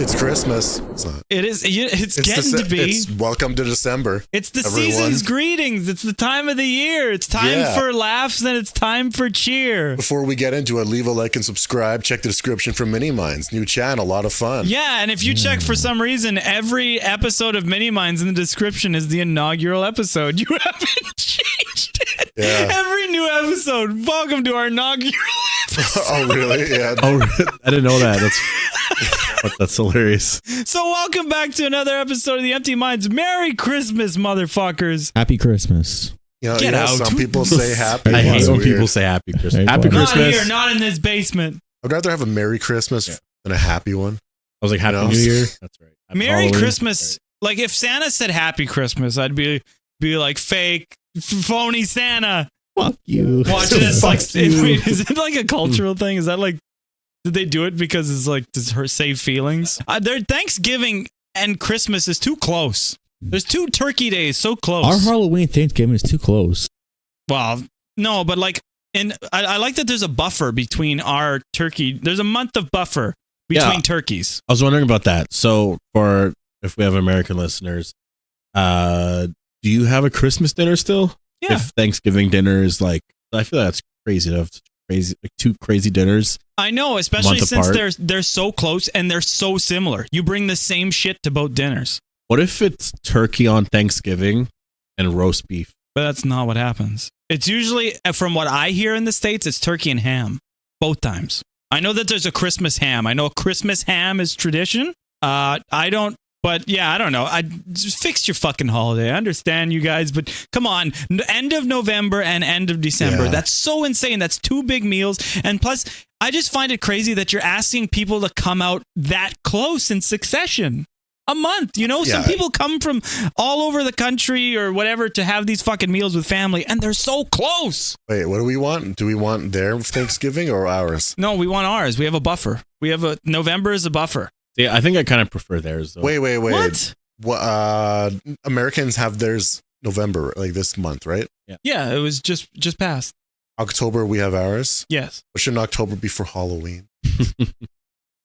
It's Christmas. It's not. It is. It's getting to be. It's welcome to December. It's the everyone. season's greetings. It's the time of the year. It's time for laughs and it's time for cheer. Before we get into it, leave a like and subscribe. Check the description for Mini Minds. New channel, a lot of fun. Yeah, and if you check for some reason, every episode of Mini Minds in the description is the inaugural episode. You haven't changed it. Yeah. Every new episode. Welcome to our inaugural episode. Oh, really? Yeah. Oh, I didn't know that. That's hilarious. So welcome back to another episode of the Empty Minds. Merry Christmas, motherfuckers. Happy Christmas. Get out. Some people say happy. I hate when weird. people say happy Christmas. Right, Happy well. Not Christmas. here, not in this basement. I'd rather have a Merry Christmas than a happy one. I was like, Happy No. New Year. That's right. Happy Merry Halloween. Christmas. Like if Santa said Happy Christmas, I'd be like fake, phony Santa. Fuck you. Watch it as like, Fuck you. wait, is it like a cultural thing? Is that like, did they do it because it's like to her save feelings? Their Thanksgiving and Christmas is too close. There's 2 turkey days so close. Our Halloween Thanksgiving is too close. Well, no, but like, and I like that there's a buffer between our turkey. There's a month of buffer between turkeys. I was wondering about that. So, for if we have American listeners, do you have a Christmas dinner still? Yeah. If Thanksgiving dinner is like, I feel that's crazy to have crazy, like 2 crazy dinners. I know, especially month since apart. they're so close and they're so similar. You bring the same shit to both dinners, What if it's turkey on Thanksgiving and roast beef? but that's not what happens. It's usually, from what I hear in the States, it's turkey and ham both times. I know that there's a Christmas ham. I know a Christmas ham is tradition. I don't. But yeah, I don't know. I just fix your fucking holiday. I understand you guys, but come on. End of November and end of December. Yeah. That's so insane. That's 2 big meals. And plus, I just find it crazy that you're asking people to come out that close in succession. A month, you know? Some Yeah. people come from all over the country or whatever to have these fucking meals with family, and they're so close. Wait, what do we want? Do we want their Thanksgiving or ours? No, we want ours. We have a buffer. November is a buffer. Yeah, I think I kind of prefer theirs though. Wait. What? What? Americans have theirs November, like this month, right? Yeah, it was just passed. October, we have ours. Yes. Or shouldn't October be for Halloween?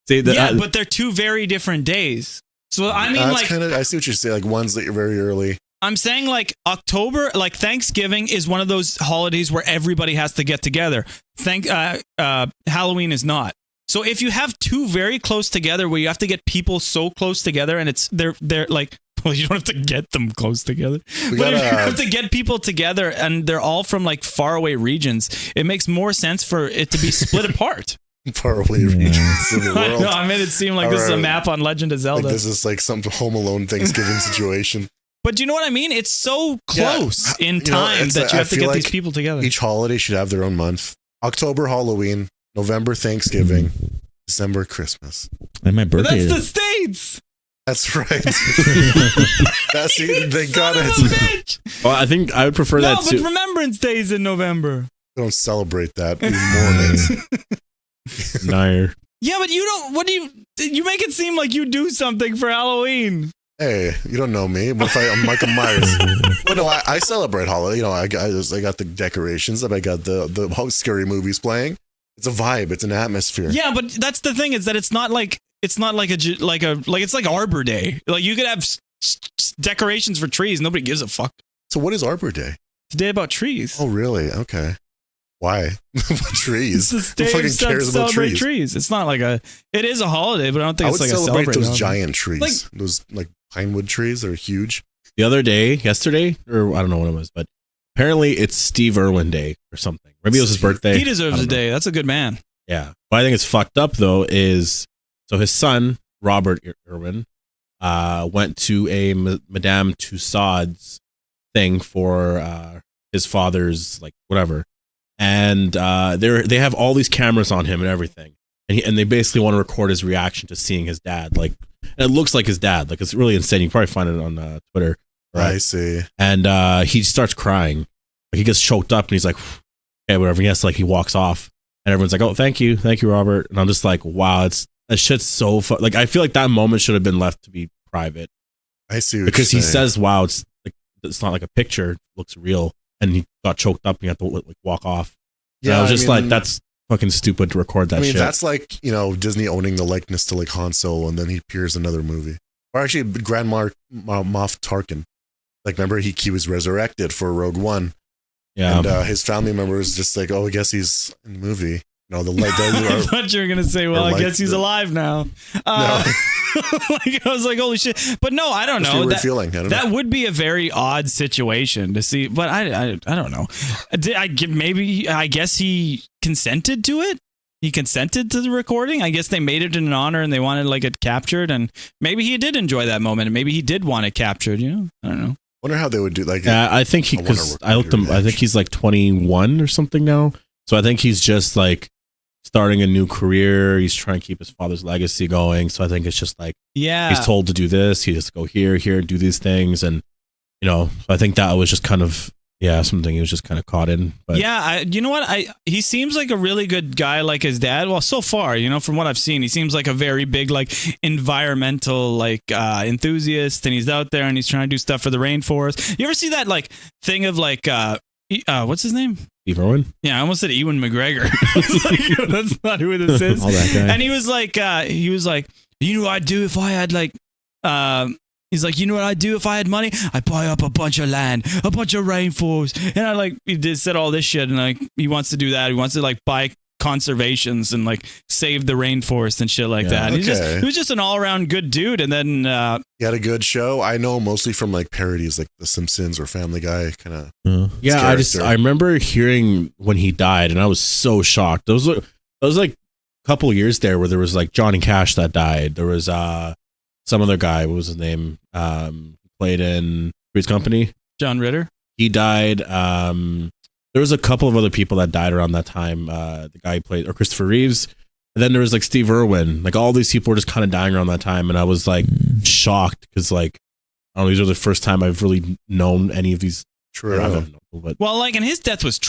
See, Yeah, but they're 2 very different days. So I mean, like, I see what you're saying. Like one's like very early. I'm saying like October, like Thanksgiving is one of those holidays where everybody has to get together. Halloween is not. So if you have 2 very close together, where you have to get people so close together, and they're like, well, you don't have to get them close together, but if you have to get people together and they're all from like faraway regions, it makes more sense for it to be split apart. Faraway regions of the I world. know, I made it seem like this is a Alright. map on Legend of Zelda. Like this is like some Home Alone Thanksgiving situation. But do you know what I mean? It's so close in You know, time that you I have to feel get these like people together. Each holiday should have their own month. October, Halloween. November, Thanksgiving. December, Christmas. And my But birthday that's the is States. That's right. They got Son of a it. bitch. well, I think I would prefer No, that but too. Remembrance Day is in November. Don't celebrate that. We Mormons. Nair. Yeah, but you don't. What do you make it seem like you do something for Halloween? Hey, you don't know me. What if I'm Michael Myers? Well, no, I celebrate holiday. You know, I got the decorations. I got the scary movies playing. It's a vibe. It's an atmosphere. Yeah, but that's the thing is that it's not like it's like Arbor Day. Like you could have decorations for trees. Nobody gives a fuck. So what is Arbor Day? It's a day about trees. Oh, really? Okay. Why? Trees. It's the Who day fucking to cares about celebrate trees? trees. It's not like it is a holiday, but I don't think I it's would like a celebrate celebrate those holiday. giant trees. Those like pine wood trees. They're huge. The other day, yesterday, or I don't know what it was, but apparently it's Steve Irwin Day or something. Maybe it was his birthday. He deserves I a don't know. day. That's a good man. Yeah. What I think is fucked up though is so his son Robert Irwin went to a Madame Tussauds thing for his father's like whatever, and they have all these cameras on him and everything, and they basically want to record his reaction to seeing his dad. Like, and it looks like his dad. Like, it's really insane. You can probably find it on Twitter. Right? I see. And he starts crying. Like, he gets choked up and he's like, okay, whatever. Yes, like he walks off, and everyone's like, oh, thank you, Robert. And I'm just like, wow, that shit's so fun. Like, I feel like that moment should have been left to be private. I see. What Because you're he saying. says, wow, it's not like a picture, it looks real. And he got choked up and he had to like walk off. And I was just like, that's fucking stupid to record that I mean, shit. that's like, Disney owning the likeness to like Han Solo, and then he appears in another movie. Or actually, Grand Moff Tarkin. Like, remember, he was resurrected for Rogue One. Yeah. And his family members just like, oh, I guess he's in the movie. I thought you were gonna say, well, I guess he's alive now. No. Like, I was like, holy shit. But no, I don't know. That would be a very odd situation to see. But I don't know. I guess he consented to it. He consented to the recording. I guess they made it in an honor and they wanted like it captured. And maybe he did enjoy that moment. And maybe he did want it captured. I don't know. Wonder how they would do like. Yeah, I think I looked him. I think he's like 21 or something now. So I think he's just like starting a new career. He's trying to keep his father's legacy going. So I think it's just like, he's told to do this. He has to go here, do these things. And, so I think that was just kind of, something he was just kind of caught in. But yeah, you know what? He seems like a really good guy like his dad. Well, so far, from what I've seen, he seems like a very big, like environmental, like enthusiast. And he's out there and he's trying to do stuff for the rainforest. You ever see that like thing of like, what's his name? Steve Irwin? Yeah, I almost said Ewan McGregor. Like, that's not who this is. All that guy. And he was like, you know what I'd do if I had like, he's like, you know what I'd do if I had money? I'd buy up a bunch of land, a bunch of rainforest. And he said all this shit and like, he wants to do that. He wants to like buy conservations and like save the rainforest and shit like that. Okay. He was just an all around good dude. And then he had a good show. I know mostly from like parodies like The Simpsons or Family Guy kind of. I remember hearing when he died and I was so shocked. There was like a couple of years there where there was like Johnny Cash that died. There was some other guy, what was his name? Played in Three's Company. John Ritter. He died. There was a couple of other people that died around that time. The guy who played, or Christopher Reeves. And then there was like Steve Irwin. Like all these people were just kind of dying around that time. And I was like shocked because like, I don't know, these are the first time I've really known any of these. True. I don't know, but and his death was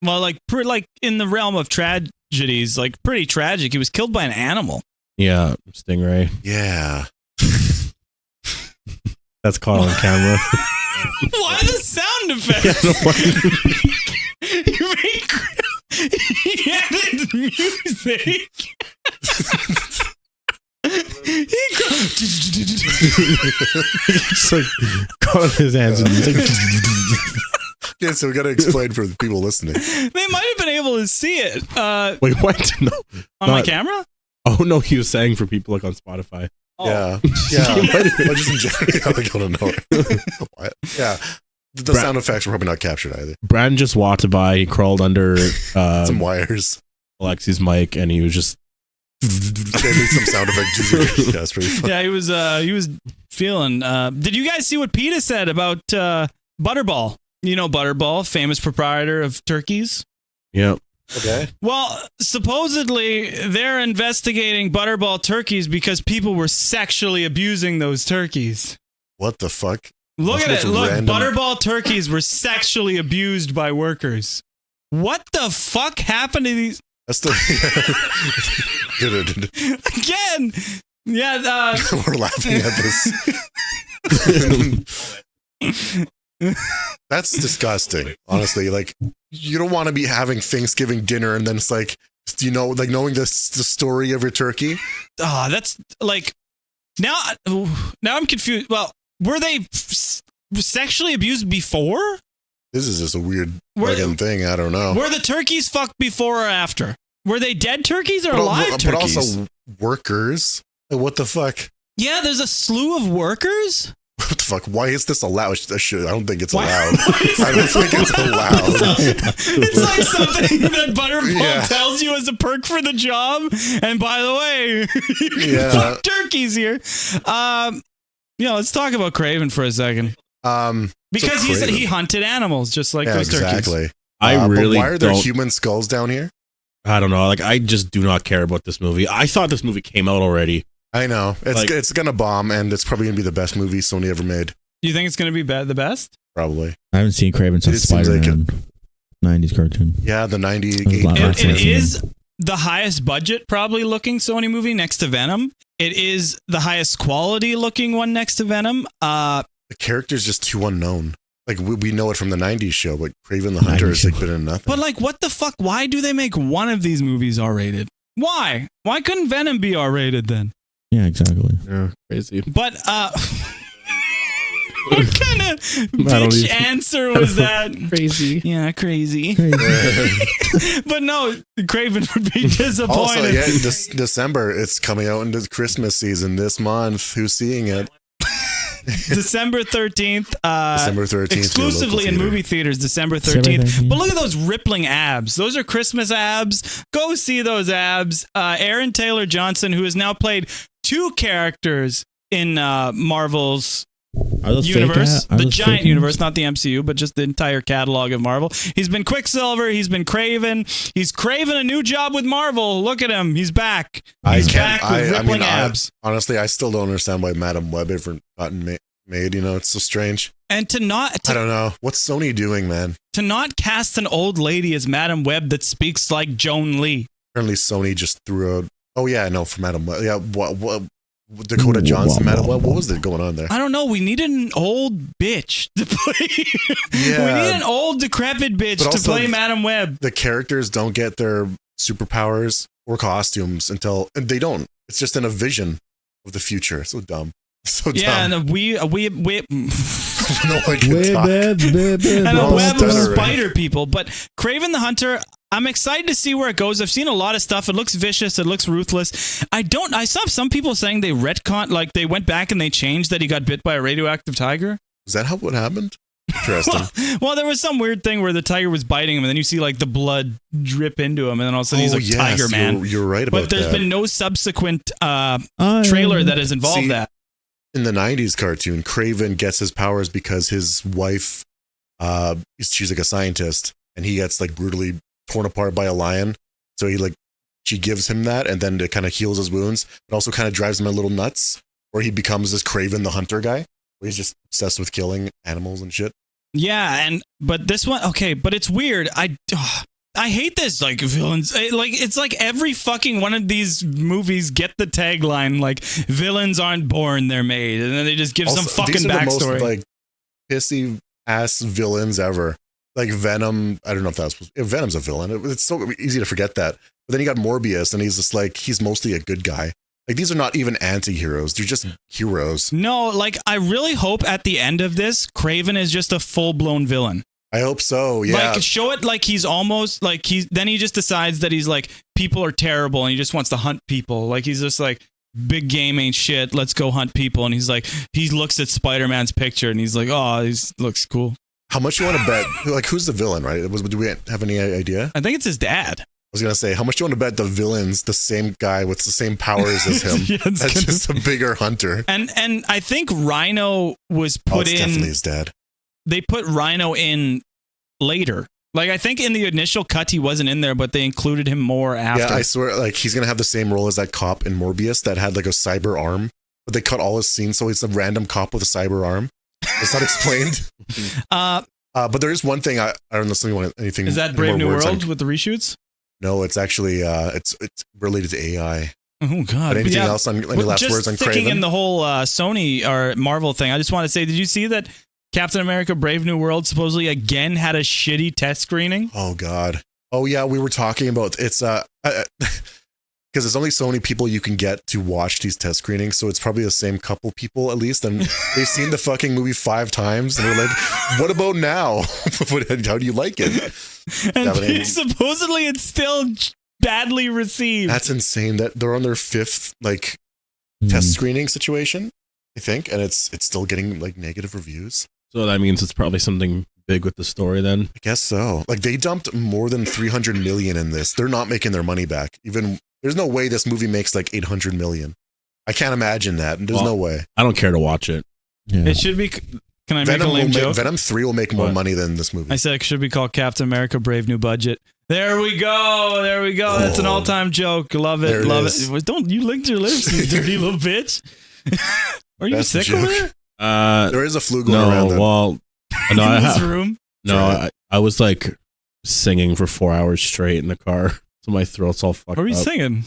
like in the realm of tragedies, like pretty tragic. He was killed by an animal. Yeah, Stingray. Yeah. That's caught on camera. Why the sound effects? He added music. It's like caught on his hands and music. Yeah, so we got to explain for the people listening. They might have been able to see it. Wait, what? No, on my camera? Oh no, he was saying for people like on Spotify. Oh. Yeah. Just in general, I don't know. What? Yeah. The sound effects were probably not captured either. Brandon just walked by. He crawled under some wires. Alexi's mic, and he was just. They made some sound effect. Yeah, that's pretty fun. Yeah, he was feeling. Did you guys see what Peter said about Butterball? You know Butterball, famous proprietor of turkeys. Yep. Okay. Well, supposedly they're investigating Butterball turkeys because people were sexually abusing those turkeys. What the fuck? Look at it. Look, random. Butterball turkeys were sexually abused by workers. What the fuck happened to these? That's the Again. Yeah. We're laughing at this. That's disgusting. Honestly, like you don't want to be having Thanksgiving dinner and then it's like, like knowing the story of your turkey. That's like now I'm confused. Well, were they sexually abused before? This is just a weird fucking thing. I don't know. Were the turkeys fucked before or after? Were they dead turkeys or alive turkeys? But also workers. Like, what the fuck? Yeah, there's a slew of workers. What the fuck? Why is this allowed? I don't think it's allowed. I don't think it's allowed. It's like something that Butterball tells you as a perk for the job. And by the way, you can fuck turkeys here. Let's talk about Kraven for a second. Because he hunted animals just like those turkeys. Exactly. I really but why are there human skulls down here? I don't know. Like, I just do not care about this movie. I thought this movie came out already. I know. It's going to bomb, and it's probably going to be the best movie Sony ever made. You think it's going to be the best? Probably. I haven't seen Kraven since Spider-Man 90s cartoon. Yeah, the 98 It is the highest budget probably looking Sony movie next to Venom. It is the highest quality looking one next to Venom. The character's just too unknown. like we know it from the 90s show, but Kraven the Hunter has like been in nothing. But like, what the fuck? Why do they make one of these movies R-rated? Why? Why couldn't Venom be R-rated then? Yeah, exactly. Yeah, crazy. But what kind of bitch answer was that? Crazy. Yeah, crazy. But no, Kraven would be disappointed. Also, yeah, this December, it's coming out into Christmas season this month. Who's seeing it? December 13th. December 13th. Exclusively in movie theaters, December 13th. But look at those rippling abs. Those are Christmas abs. Go see those abs. Aaron Taylor Johnson, who has now played 2 characters in Marvel's universe, the giant universe, not the MCU, but just the entire catalog of Marvel. He's been Quicksilver. He's been Kraven. He's Kraven a new job with Marvel. Look at him. He's back. He's back with rippling abs. Honestly, I still don't understand why Madam Web ever gotten made. You know, it's so strange. And I don't know. What's Sony doing, man? To not cast an old lady as Madam Web that speaks like Joan Lee. Apparently, Sony just threw out. Oh yeah, no, for Madam Web. Yeah, what? Dakota Johnson, Madam Web. What was there going on there? I don't know. We needed an old bitch to play. Yeah. We need an old decrepit bitch to play Madam Web. The characters don't get their superpowers or costumes until they don't. It's just in a vision of the future. So dumb. So dumb. Yeah, and we no one can and a web of spider people. But Kraven the Hunter, I'm excited to see where it goes. I've seen a lot of stuff. It looks vicious. It looks ruthless. I saw some people saying they retconned, like they went back and they changed that he got bit by a radioactive tiger. Is that what happened? Interesting. well, there was some weird thing where the tiger was biting him, and then you see like the blood drip into him, and then all of a sudden he's like Tiger Man. You're right about that. But there's been no subsequent trailer that has involved that. In the 90s cartoon, Kraven gets his powers because his wife, she's like a scientist, and he gets like brutally torn apart by a lion. So she gives him that, and then it kind of heals his wounds, but also kind of drives him a little nuts, where he becomes this Kraven the Hunter guy, where he's just obsessed with killing animals and shit. Yeah, but this one, okay, but it's weird. I hate this, like, villains. It's like every fucking one of these movies get the tagline, like, villains aren't born, they're made. And then they just give some fucking these are backstory. The most, like, pissy ass villains ever. Like Venom, I don't know if that's... Venom's a villain. It's so easy to forget that. But then you got Morbius, and he's just like, he's mostly a good guy. Like, these are not even anti-heroes. They're just heroes. No, like, I really hope at the end of this, Kraven is just a full-blown villain. I hope so, yeah. Like, show it like he's almost like then he just decides that he's like, people are terrible and he just wants to hunt people. Like, he's just like, big game ain't shit, let's go hunt people. And he's like, he looks at Spider-Man's picture and he's like, oh, he looks cool. How much you want to bet? Like, who's the villain, right? Do we have any idea? I think it's his dad. I was going to say, how much do you want to bet the villain's the same guy with the same powers as him? Yeah, that's just a bigger hunter. And I think Rhino was put in. Definitely his dad. They put Rhino in later. Like, I think in the initial cut he wasn't in there, but they included him more after. Yeah, I swear, like, he's gonna have the same role as that cop in Morbius that had like a cyber arm, but they cut all his scenes, so he's a random cop with a cyber arm. It's not explained. But there is one thing I don't know if you want anything. Is that Brave New World with the reshoots? No, it's actually it's related to AI. Oh God! But anything else on any last words on Kraven? Just sticking in the whole Sony or Marvel thing, I just want to say, did you see that Captain America: Brave New World supposedly again had a shitty test screening? Oh God! Oh yeah, we were talking about it's because there's only so many people you can get to watch these test screenings, so it's probably the same couple people at least, and they've seen the fucking movie 5 times, and they're like, "What about now? How do you like it?" And supposedly it's still badly received. That's insane. That they're on their 5th like test screening situation, I think, and it's still getting like negative reviews. So that means it's probably something big with the story then. I guess so. Like, they dumped more than 300 million in this. They're not making their money back. Even there's no way this movie makes like 800 million. I can't imagine that. There's no way. I don't care to watch it. Yeah. It should be. Can I make a lame joke? Venom 3 will make more money than this movie. I said it should be called Captain America: Brave New Budget. There we go. There we go. That's an all-time joke. Love it. Love it. Don't you lick your lips, you dirty little bitch. Are you sick over there? There is a flu going around. Well, no, in this room. No, I was like singing for 4 hours straight in the car, so my throat's all fucked up. What were you singing?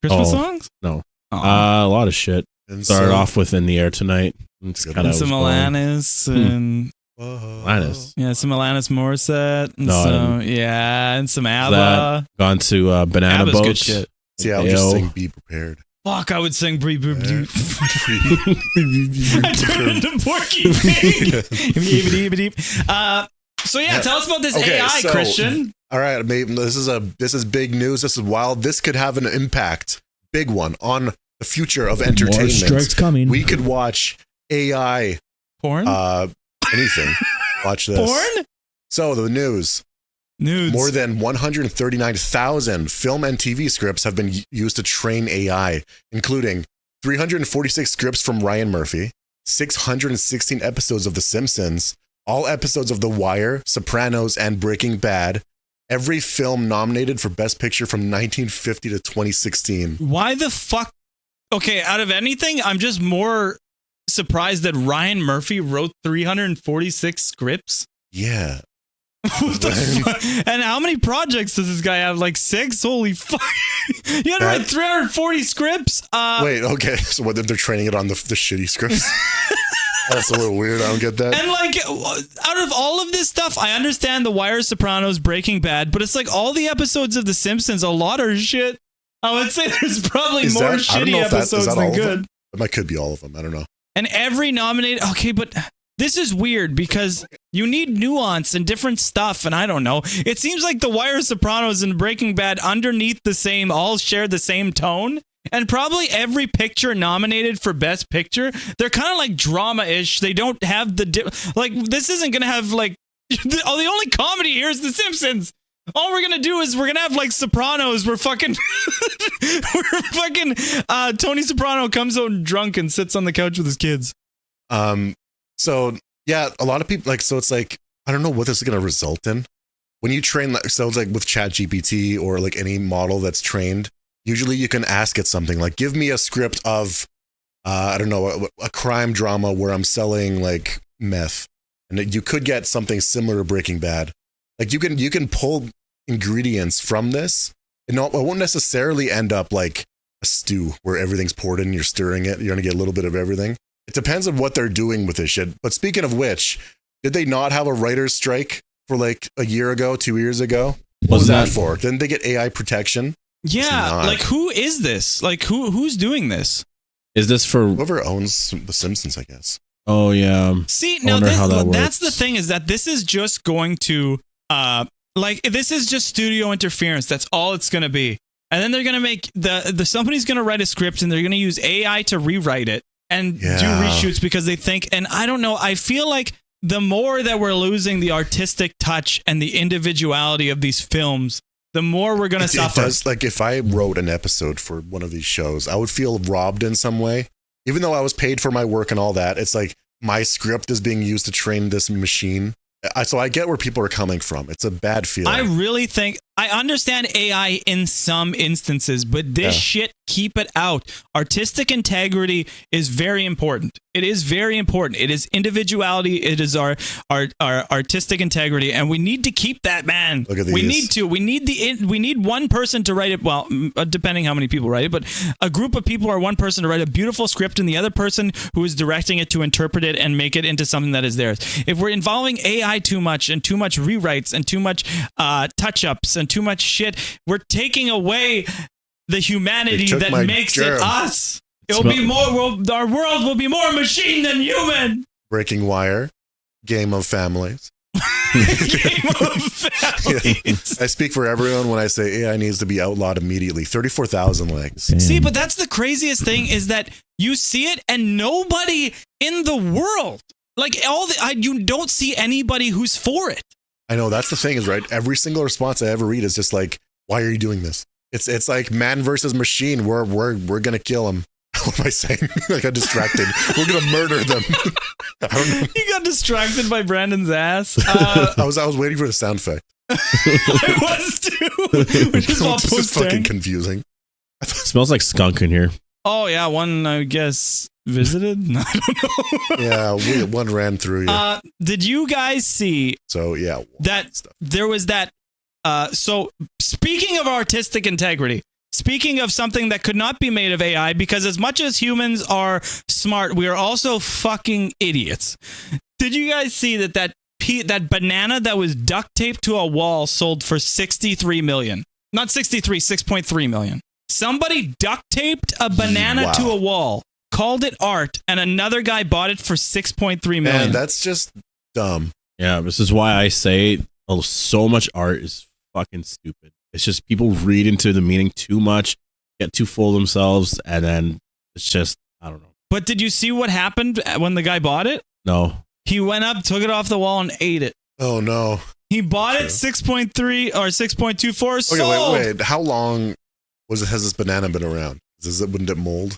Christmas songs? No. A lot of shit. Started off with "In the Air Tonight." It's kind of some Alanis and Alanis. Yeah, some Alanis Morissette. And No, and some ABBA. Gone to Banana ABBA's Boat. good shit. See, I would just sing "Be Prepared." Fuck, I would sing Bree Bree Bree. Free. I turned into Porky Pig. So yeah, tell us about this AI, Christian. All right, maybe this is big news. This is wild. This could have an impact, big one, on the future of entertainment. More strikes coming. We could watch AI Porn. Anything. Watch this. Porn. So the news. Nudes. More than 139,000 film and TV scripts have been used to train AI, including 346 scripts from Ryan Murphy, 616 episodes of The Simpsons, all episodes of The Wire, Sopranos, and Breaking Bad, every film nominated for Best Picture from 1950 to 2016. Why the fuck? Okay, out of anything, I'm just more surprised that Ryan Murphy wrote 346 scripts. Yeah. What the fuck? And how many projects does this guy have? Like 6? Holy fuck. You had to write 340 scripts? Wait, okay. So what, they're training it on the shitty scripts? That's a little weird. I don't get that. And like, out of all of this stuff, I understand The Wire, Sopranos, Breaking Bad, but it's like all the episodes of The Simpsons, a lot are shit. I would say there's probably more shitty episodes than good. It could be all of them. I don't know. And every nominated, okay, but this is weird because you need nuance and different stuff, and I don't know. It seems like The Wire, Sopranos, and Breaking Bad underneath the same, all share the same tone. And probably every picture nominated for Best Picture, they're kind of like drama-ish. They don't have the, like, this isn't going to have, like, the only comedy here is The Simpsons. All we're going to do is we're going to have, like, Sopranos. We're fucking Tony Soprano comes out drunk and sits on the couch with his kids. So, yeah, a lot of people, like, so it's like, I don't know what this is going to result in. When you train, so it's like with ChatGPT or like any model that's trained, usually you can ask it something like, give me a script of, I don't know, a crime drama where I'm selling like meth. And you could get something similar to Breaking Bad. Like you can pull ingredients from this. And it won't necessarily end up like a stew where everything's poured in and you're stirring it. You're going to get a little bit of everything. It depends on what they're doing with this shit. But speaking of which, did they not have a writer's strike for like a year ago, 2 years ago? What was that for? Didn't they get AI protection? Yeah, like who is this? Like who's doing this? Is this for whoever owns The Simpsons, I guess? Oh yeah. See, now that's the thing is that this is just going to like this is just studio interference. That's all it's going to be. And then they're going to make the somebody's going to write a script and they're going to use AI to rewrite it and do reshoots because they think, and I don't know, I feel like the more that we're losing the artistic touch and the individuality of these films, the more we're going to suffer. It does, like if I wrote an episode for one of these shows, I would feel robbed in some way. Even though I was paid for my work and all that, it's like my script is being used to train this machine. So I get where people are coming from. It's a bad feeling. I really think, I understand AI in some instances, but this shit, keep it out. Artistic integrity is very important. It is very important. It is individuality. It is our artistic integrity, and we need to keep that, man. Look at these. We need one person to write it. Well, depending how many people write it, but a group of people or one person to write a beautiful script, and the other person who is directing it to interpret it and make it into something that is theirs. If we're involving AI too much and too much rewrites and too much touch-ups and too much shit, we're taking away the humanity that makes it us. It'll be more. Our world will be more machine than human. Breaking Wire, Game of Families. Game of Families. I speak for everyone when I say AI needs to be outlawed immediately. 34,000 likes. Damn. See, but that's the craziest thing is that you see it and nobody in the world, like you don't see anybody who's for it. I know, that's the thing is, right? Every single response I ever read is just like, why are you doing this? It's like man versus machine. We're gonna kill him. What am I saying? I got distracted. We're gonna murder them. I don't know. You got distracted by Brandon's ass. I was waiting for the sound effect. I was too. Which is all This is fucking confusing. It smells like skunk in here. Oh yeah, one I guess visited. I don't know. Yeah, one ran through you. Did you guys see? So yeah, that stuff. There was that. So speaking of artistic integrity, speaking of something that could not be made of AI, because as much as humans are smart, we are also fucking idiots. Did you guys see that banana that was duct taped to a wall sold for 63 million? Not 63, 6.3 million. Somebody duct taped a banana to a wall, called it art, and another guy bought it for 6.3 million. Man, that's just dumb. Yeah, this is why I say so much art is fucking stupid. It's just people read into the meaning too much, get too full of themselves, and then it's just, I don't know. But did you see what happened when the guy bought it? No. He went up, took it off the wall, and ate it. Oh, no. He bought it 6.3 or 6.24. Sold. Okay, wait. How long has this banana been around? Wouldn't it mold?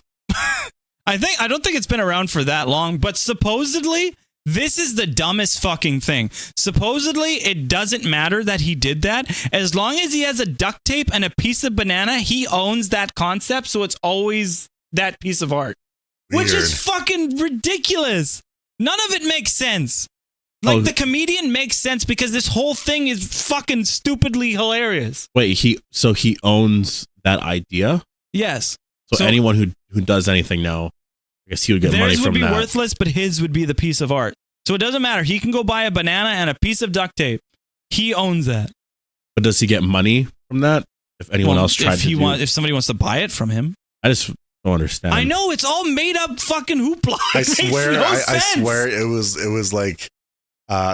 I don't think it's been around for that long, but supposedly this is the dumbest fucking thing. Supposedly it doesn't matter that he did that. As long as he has a duct tape and a piece of banana, he owns that concept, so it's always that piece of art. Weird. Which is fucking ridiculous. None of it makes sense. Like, the comedian makes sense because this whole thing is fucking stupidly hilarious. Wait, he owns that idea? Yes. So anyone who does anything now, I guess he would get money from that. Theirs would be worthless, but his would be the piece of art. So it doesn't matter. He can go buy a banana and a piece of duct tape. He owns that. But does he get money from that? If anyone else tried if somebody wants to buy it from him. I just don't understand. I know, it's all made up fucking hoopla. I swear it was like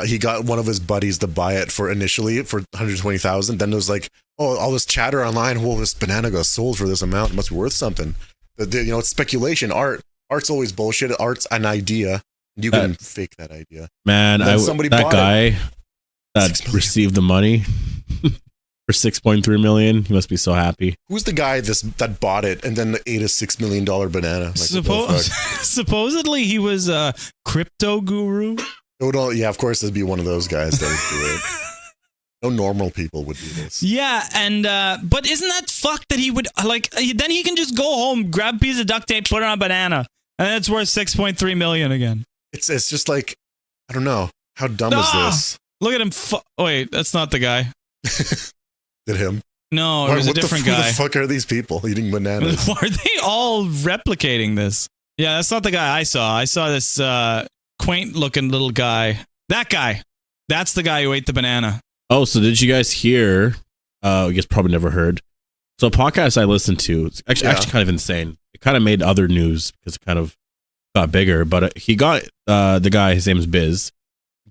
he got one of his buddies to buy it initially for 120,000. Then it was like, oh, all this chatter online. Well, this banana got sold for this amount. It must be worth something. It's speculation. Art's always bullshit. Art's an idea. You can fake that idea. Man, that guy that received the money for 6.3 million, he must be so happy. Who's the guy that bought it and then ate a $6 million banana? Like, supposedly he was a crypto guru. Yeah, of course, it'd be one of those guys that would do it. No normal people would do this. Yeah, and but isn't that fucked that he would then he can just go home, grab a piece of duct tape, put it on a banana, and it's worth 6.3 million again. It's just like, I don't know, how dumb is this? Look at him. Wait, that's not the guy. Did him? No, it was a different guy. Who the fuck are these people eating bananas? Are they all replicating this? Yeah, that's not the guy I saw. I saw this quaint-looking little guy. That guy. That's the guy who ate the banana. Oh, so did you guys hear? I guess probably never heard. So a podcast I listened to, it's actually kind of insane. It kind of made other news because it kind of got bigger. But he got the guy, his name is Biz,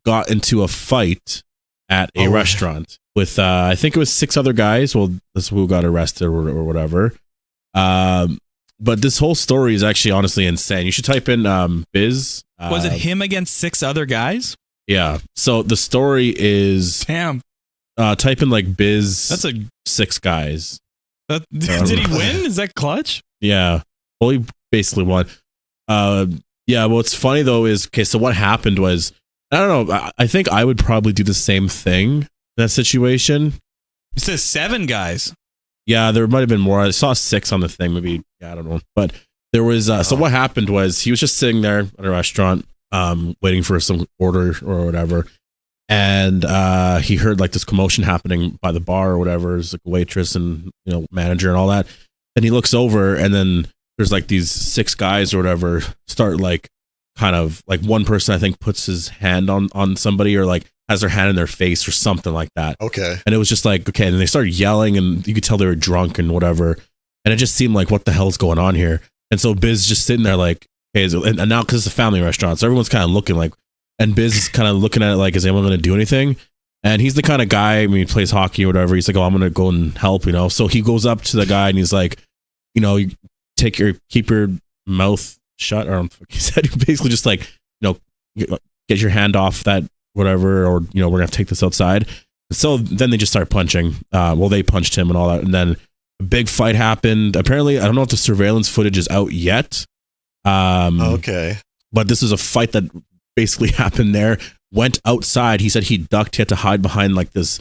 got into a fight at a restaurant with I think it was 6 other guys. Well, that's who got arrested or whatever. But this whole story is actually honestly insane. You should type in Biz. Was it him against 6 other guys? Yeah. So the story is damn. Type in like Biz. That's 6 guys. Did he win? Is that clutch? Yeah. Well, he basically won. Yeah. What's funny though is so what happened was, I don't know. I think I would probably do the same thing in that situation. It says 7 guys. Yeah, there might have been more. I saw 6 on the thing. Maybe, I don't know. But there was. So what happened was he was just sitting there at a restaurant, waiting for some order or whatever, and he heard like this commotion happening by the bar or whatever. There's like a waitress and manager and all that. And he looks over, and then there's like these 6 guys or whatever start like kind of like one person I think puts his hand on somebody or like has their hand in their face or something like that. Okay. And it was just like, okay. And they started yelling and you could tell they were drunk and whatever. And it just seemed like, what the hell's going on here? And so Biz just sitting there like, hey, and now because it's a family restaurant, so everyone's kind of looking like, and Biz is kind of looking at it like, is anyone going to do anything? And he's the kind of guy, I mean, he plays hockey or whatever. He's like, oh, I'm going to go and help, So he goes up to the guy and he's like, you keep your mouth shut. Or he said, basically just like, get your hand off that whatever, or we're gonna have to take this outside. So then they just start punching. They punched him and all that, and then a big fight happened. Apparently, I don't know if the surveillance footage is out yet. Okay, but this is a fight that basically happened there. Went outside. He said he had to hide behind like this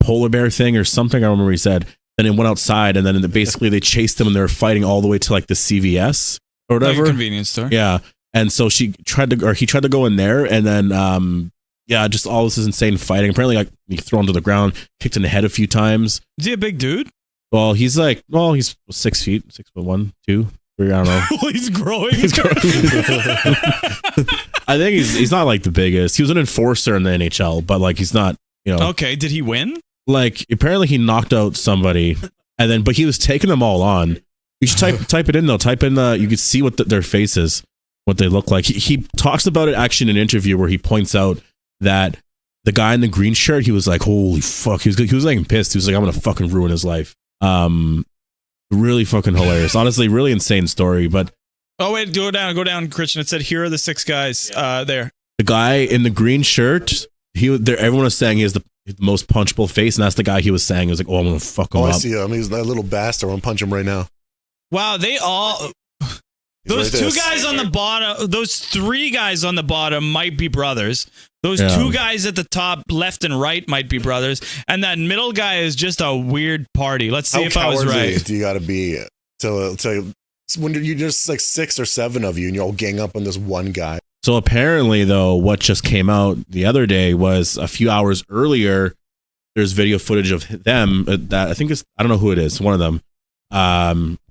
polar bear thing or something. I don't remember what he said. Then it went outside, and then basically they chased him, and they were fighting all the way to like the CVS or whatever, like a convenience store. Yeah, and so he tried to go in there, and then just all this is insane fighting. Apparently, like he thrown to the ground, kicked in the head a few times. Is he a big dude? Well, he's 6 feet, 6'1", 2. I don't know. He's growing. I think he's not like the biggest. He was an enforcer in the NHL, but like he's not, Okay, did he win? Like apparently he knocked out somebody, but he was taking them all on. You should type it in though. Type in you could see what their faces, what they look like. He talks about it actually in an interview where he points out that the guy in the green shirt, he was like, holy fuck, he was like pissed. He was like, I'm gonna fucking ruin his life. Really fucking hilarious. Honestly, really insane story. But oh wait, go down, Christian. It said here are the 6 guys. There. The guy in the green shirt, everyone was saying he has the most punchable face, and that's the guy he was saying. He was like, oh, I'm gonna fuck him up. I see him. He's that little bastard. I'm gonna punch him right now. Wow, they all. Those right 2 guys on the bottom, those 3 guys on the bottom might be brothers. Those 2 guys at the top, left and right, might be brothers. And that middle guy is just a weird party. Let's see if I was right. Do you got to be to when you're just like 6 or 7 of you and you all gang up on this one guy? So apparently, though, what just came out the other day was a few hours earlier. There's video footage of them that I don't know who it is, one of them,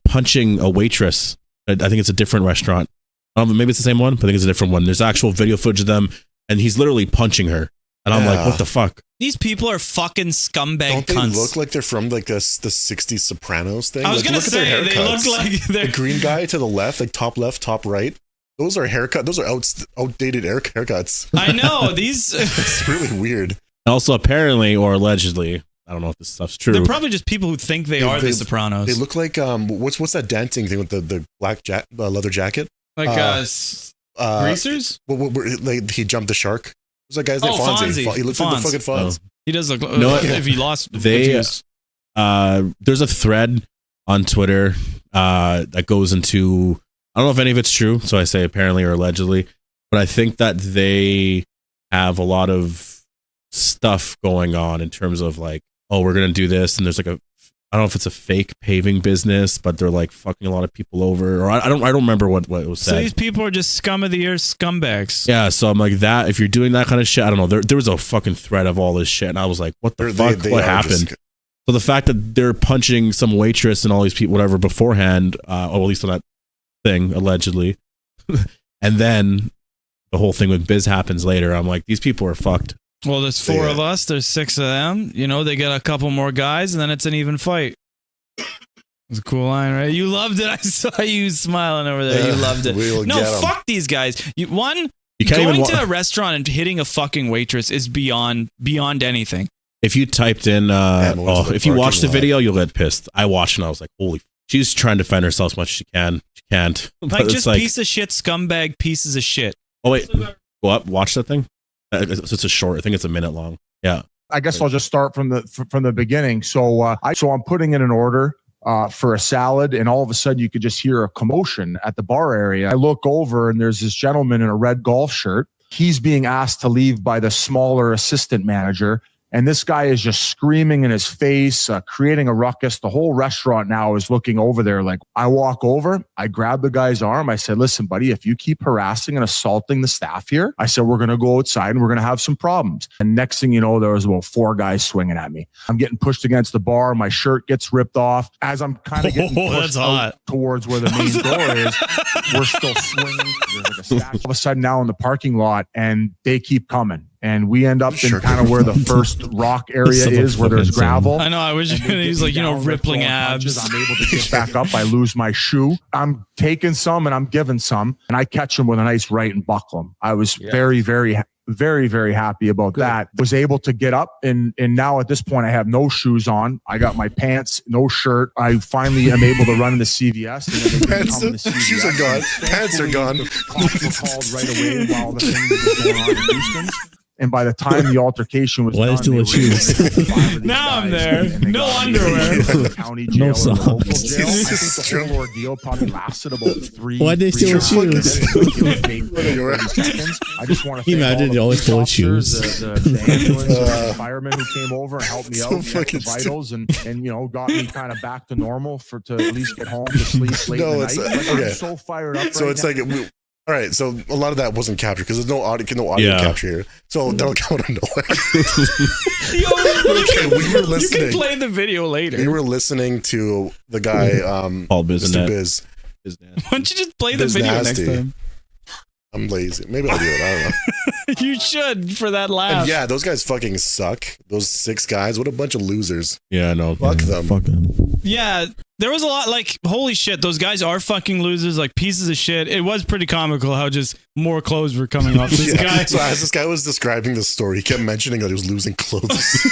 punching a waitress. I think it's a different restaurant. Maybe it's the same one, but I think it's a different one. There's actual video footage of them, and he's literally punching her. And I'm like, what the fuck? These people are fucking scumbag Don't they cunts. look like they're from like the 60s Sopranos thing? I was gonna look say, at their they look like they're... The green guy to the left, like top left, top right. Those are outdated haircuts. I know, these... It's really weird. Also, apparently, or allegedly, I don't know if this stuff's true. They're probably just people who think they are the Sopranos. They look like what's that dancing thing with the black leather jacket? Like greasers? Like he jumped the shark. What's that guy's name? Fonzie. He looks like the fucking Fonz. He does look. If he lost, there's a thread on Twitter that goes into. I don't know if any of it's true, so I say apparently or allegedly, but I think that they have a lot of stuff going on in terms of like, oh, we're gonna do this, and there's like I don't know if it's a fake paving business, but they're like fucking a lot of people over, or I don't remember what it was said. So these people are just scum of the earth scumbags. Yeah, so I'm like that. If you're doing that kind of shit, I don't know. There was a fucking thread of all this shit, and I was like, what the fuck? What happened? So the fact that they're punching some waitress and all these people, whatever, beforehand, or at least on that thing allegedly, and then the whole thing with Biz happens later. I'm like, these people are fucked. Well, there's 4 of us. There's 6 of them. They get a couple more guys, and then it's an even fight. It's a cool line, right? You loved it. I saw you smiling over there. You loved it. No, fuck these guys. Going to a restaurant and hitting a fucking waitress is beyond anything. If you typed in, if you watch the video, you'll get pissed. I watched and I was like, holy. She's trying to defend herself as much as she can. She can't. Like, just piece of shit, scumbag pieces of shit. Oh, wait. Go up, watch that thing. It's a short. I think it's a minute long. Yeah. I guess I'll just start from the beginning. So I'm putting in an order for a salad, and all of a sudden you could just hear a commotion at the bar area. I look over, and there's this gentleman in a red golf shirt. He's being asked to leave by the smaller assistant manager. And this guy is just screaming in his face, creating a ruckus. The whole restaurant now is looking over there. Like, I walk over, I grab the guy's arm. I said, listen, buddy, if you keep harassing and assaulting the staff here, I said, we're going to go outside and we're going to have some problems. And next thing you know, there was about 4 guys swinging at me. I'm getting pushed against the bar. My shirt gets ripped off. As I'm kind of getting pushed out towards where the main door is, we're still swinging. There's like a stack. All of a sudden now in the parking lot, and they keep coming. And we end up in kind of where the first rock area is, where there's gravel. I know. I wish he's like, rippling abs. I'm able to get back up. I lose my shoe. I'm taking some and I'm giving some, and I catch him with a nice right and buckle him. I was very, very, very, very happy about that. Was able to get up, and now at this point I have no shoes on. I got my pants, no shirt. I finally am able to run into CVS. And shoes are gone. Pants are gone. Cops were called right away while the thing was going on in Houston. And by the time the altercation was done, still shoes? Now I'm there. No underwear. County jail, no socks. Local jail. I think the whole ordeal probably lasted about 3. Why'd they steal shoes? I just want to imagine they always stole shoes. The ambulance, the firemen who came over and helped me out, checked the vitals, and got me kind of back to normal to at least get home to sleep late at night. I'm so fired up. So it's like. All right, so a lot of that wasn't captured because there's no audio capture here. So that'll come out of nowhere. Okay, we were listening. You can play the video later. We were listening to the guy, Paul Biz Mr. Biz, Is nasty. Why don't you just play the It's video nasty. next time? I'm lazy. Maybe I'll do it. I don't know. You should for that laugh. And yeah, those guys fucking suck. Those 6 guys. What a bunch of losers. Yeah, I know. Fuck them. Fuck them. Yeah, there was a lot like, holy shit, those guys are fucking losers, like pieces of shit. It was pretty comical how just more clothes were coming off this guy. So as this guy was describing the story, he kept mentioning that he was losing clothes.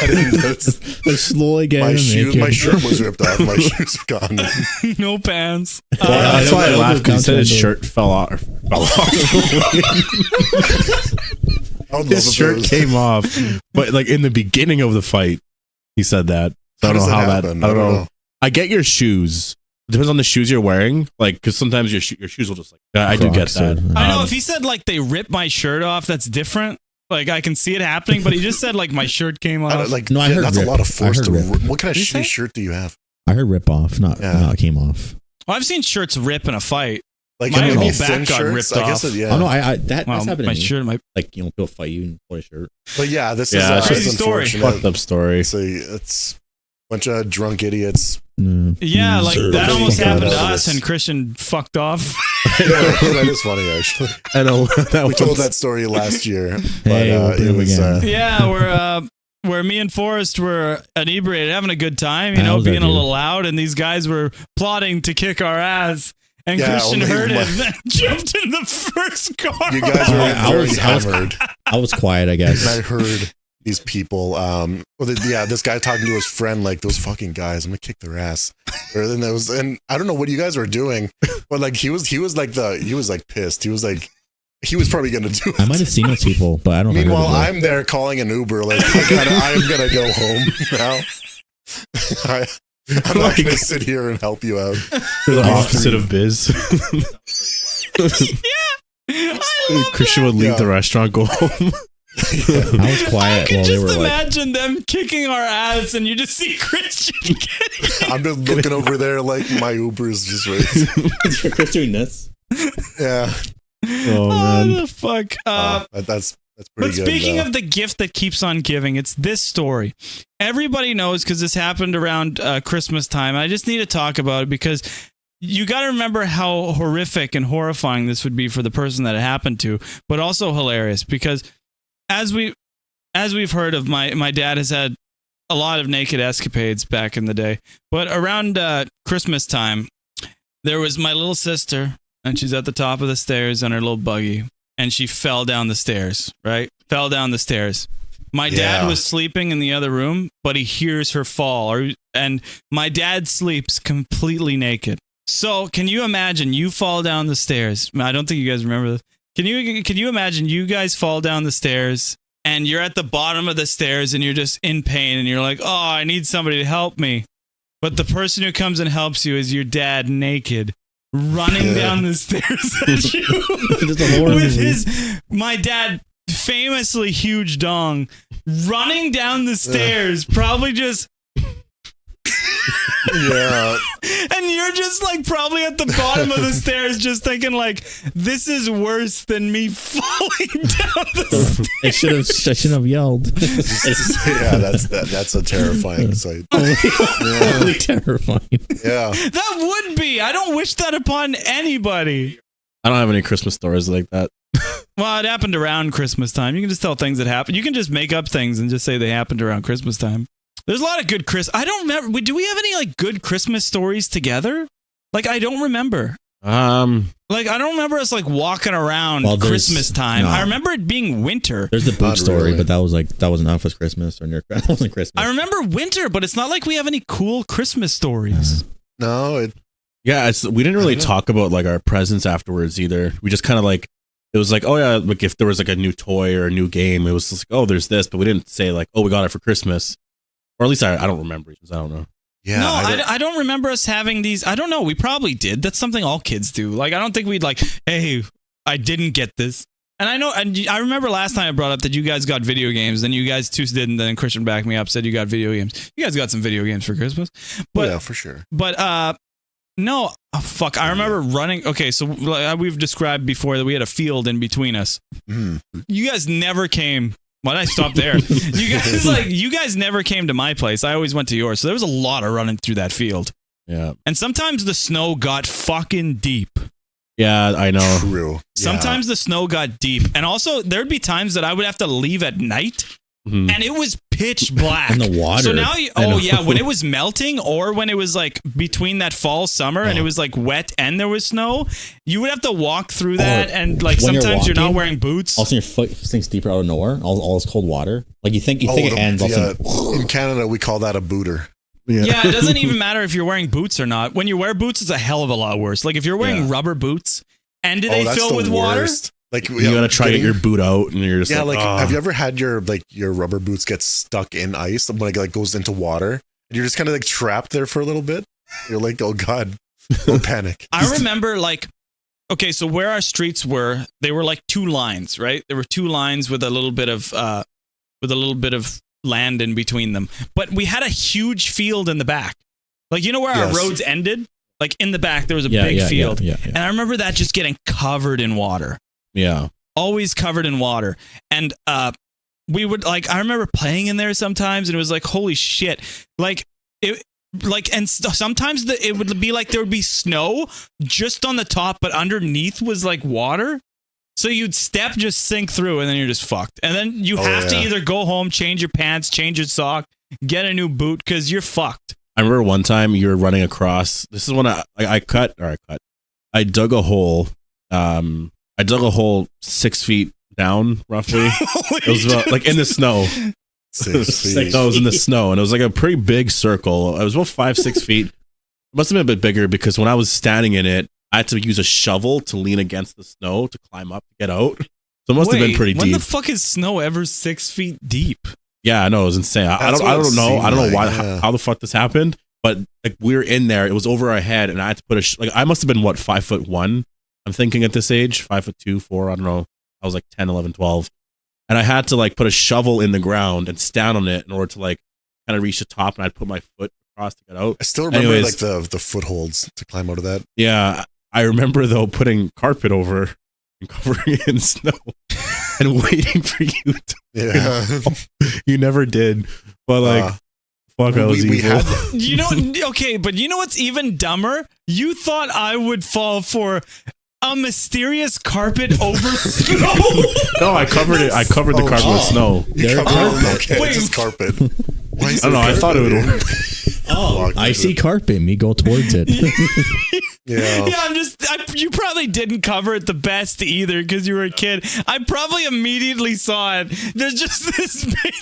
I didn't notice. They're slowly getting My shirt was ripped off. My shoes were gone. No pants. That's why I laughed because he said his Down shirt fell off. I would love His if shirt it was- came off, but like in the beginning of the fight, he said that. So I don't does know how that. happen? I don't know. I get your shoes. It depends on the shoes you're wearing. Like, because sometimes your shoes will just like. I do get Crocs, that. I know if he said like they ripped my shirt off, that's different. Like I can see it happening, but he just said like my shirt came I off. don't, like, No, I heard that's rip. a lot of force I to heard rip. What kind of What'd you shitty say? shirt do you have? I heard rip off, not came off. Well, I've seen shirts rip in a fight. Like My maybe whole thin back got shirts? ripped I guess off. it, yeah. Oh no, that's Well, happened to my me. shirt, my Like people fight you and pull a shirt. But yeah, this Yeah, is crazy just story. unfortunate. Fucked up story. It's a bunch of drunk idiots. yeah, like Sure. that almost Fucking happened to out of us, this. and Christian fucked off. That is funny, actually. I know that We told was- that story last year, but Hey, we'll do it it was. again. Yeah, where me and Forrest were inebriated, having a good time, you know, How was that, being a dude? little loud, and these guys were plotting to kick our ass. And Yeah, Christian only heard it my- and jumped in the first car. You guys were I very was- hammered. I was quiet, I And guess. I heard these people, this guy talking to his friend, like, those fucking guys, I'm gonna kick their ass. And I don't know what you guys were doing, but like he was pissed. He was probably gonna do it. I might have seen those people, but I don't. know if I heard Meanwhile, it. I'm there calling an Uber, like I'm gonna go home now. I'm not gonna sit here and help you out. You're the opposite of Biz. I love Christian would leave the restaurant, go home. I was quiet I can while they just were like. imagine them kicking our ass, and you just see Christian getting. I'm just looking over there like my Uber's just right. Chris doing this. Yeah. Oh Oh, man. the fuck. That's pretty But good. speaking of the gift that keeps on giving, it's this story. Everybody knows because this happened around Christmas time. I just need to talk about it because you got to remember how horrific and horrifying this would be for the person that it happened to, but also hilarious because as we've heard of, my dad has had a lot of naked escapades back in the day. But around Christmas time, there was my little sister, and she's at the top of the stairs on her little buggy. And she fell down the stairs, right? Fell down the stairs. My dad Yeah. was sleeping in the other room, but he hears her fall. And my dad sleeps completely naked. So can you imagine you fall down the stairs? I don't think you guys remember this. Can you imagine you guys fall down the stairs and you're at the bottom of the stairs and you're just in pain and you're like, oh, I need somebody to help me. But the person who comes and helps you is your dad naked. Running down the stairs at you Just a horror with movie. my dad famously huge dong running down the stairs, probably just Yeah. and you're just like probably at the bottom of the stairs just thinking like this is worse than me falling down the I shouldn't have yelled. Yeah, that's a terrifying sight. Really terrifying. Yeah. That would be. I don't wish that upon anybody. I don't have any Christmas stories like that. Well, it happened around Christmas time. You can just tell things that happen. You can just make up things and just say they happened around Christmas time. There's a lot of good I don't remember. Do we have any like good Christmas stories together? Like I don't remember. Like I don't remember us like walking around Well, there's- Christmas time. no. I remember it being winter. There's the boot Not story, really. but that wasn't off as Christmas or near. That wasn't Christmas. I remember winter, but it's not like we have any cool Christmas stories. No, Yeah, we didn't really I don't know. talk about like our presents afterwards either. We just kind of like it was like, oh yeah, like if there was like a new toy or a new game, it was just like, oh, there's this, but we didn't say like, oh, we got it for Christmas, or at least I don't remember. I don't know. yeah. No, I I don't remember us having these. I don't know. We probably did. That's something all kids do. Like, I don't think we'd like, hey, I didn't get this. And I know, and I remember last time I brought up that you guys got video games, then you guys too didn't, then Christian backed me up, said you got video games. You guys got some video games for Christmas. But, yeah, for sure. no, oh, fuck. I remember running. Okay, so we've described before that we had a field in between us. Mhm. You guys never came. Why did I stop there? You guys never came to my place. I always went to yours. So there was a lot of running through that field. Yeah. And sometimes the snow got fucking deep. Yeah, I know. True. Sometimes the snow got deep. And also, there'd be times that I would have to leave at night. Mhm. And it was pitch black. And the water. So now, I know. when it was melting, or when it was like between that fall summer and it was like wet and there was snow, you would have to walk through that. And like when you're sometimes you're not walking, wearing boots. Also, your foot sinks deeper out of nowhere. All this cold water. Like you think it ends. In Canada, we call that a booter. Yeah, it doesn't even matter if you're wearing boots or not. When you wear boots, it's a hell of a lot worse. Like if you're wearing rubber boots and they that's fill the with water. worst. Like You gotta try to get your boot out, and you're just have you ever had your rubber boots get stuck in ice when it like goes into water, and you're just kind of like trapped there for a little bit? You're like, oh god, don't panic. I remember okay, so where our streets were, they were like two lines, right? There were two lines with a little bit of land in between them, but we had a huge field in the back. Like you know where our roads ended? Like in the back, there was a big field, and I remember that just getting covered in water. Yeah. Always covered in water. And we would I remember playing in there sometimes, and it was like, holy shit. Sometimes it would be like there would be snow just on the top, but underneath was like water. So you'd step, just sink through, and then you're just fucked. And then you have to either go home, change your pants, change your sock, get a new boot, because you're fucked. I remember one time you were running across. This is when I dug a hole. I dug a hole 6 feet down, roughly. It was about, like in the snow. 6 feet. No, it was in the snow, and it was like a pretty big circle. It was about 5-6 feet. It must have been a bit bigger because when I was standing in it, I had to use a shovel to lean against the snow to climb up to get out. So it must have been pretty deep. When the fuck is snow ever 6 feet deep? Yeah, I know, it was insane. I don't know. I don't know why how the fuck this happened, but like we were in there. It was over our head, and I had to put I must have been 5'1". I'm thinking at this age, 5'2", 4, I don't know. I was like 10, 11, 12. And I had to put a shovel in the ground and stand on it in order to kind of reach the top, and I'd put my foot across to get out. I still remember the footholds to climb out of that. Yeah. I remember though putting carpet over and covering it in snow and waiting for you to You never did. But fuck, I was evil. Okay, but you know what's even dumber? You thought I would fall for a mysterious carpet over snow. No, I covered it. I covered the carpet with snow. It's just carpet. I don't know. I thought it would work. I see carpet. Me go towards it. You probably didn't cover it the best either because you were a kid. I probably immediately saw it. There's just this big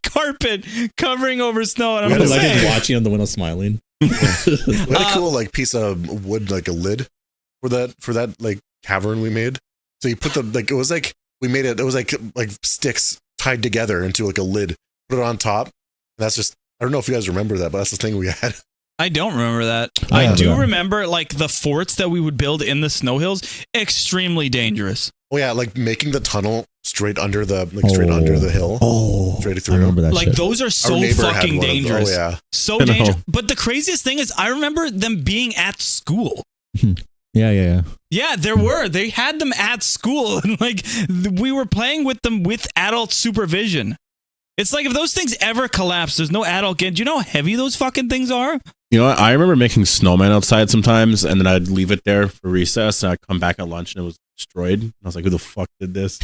carpet covering over snow, and I'm just watching on the window smiling. We had a cool piece of wood, like a lid for that cavern we made. So you put we made it. It was like sticks tied together into a lid. Put it on top. And that's just, I don't know if you guys remember that, but that's the thing we had. I don't remember that. I do remember the forts that we would build in the snow hills. Extremely dangerous. Oh yeah, making the tunnel straight under the hill. Oh, straight through. I remember that. Those are so fucking dangerous. Oh yeah, so dangerous. But the craziest thing is, I remember them being at school. Yeah. Yeah, there were. They had them at school, and we were playing with them with adult supervision. It's like if those things ever collapse, there's no adult game. Do you know how heavy those fucking things are? You know what? I remember making snowmen outside sometimes, and then I'd leave it there for recess, and I'd come back at lunch, and it was destroyed. And I was like, who the fuck did this?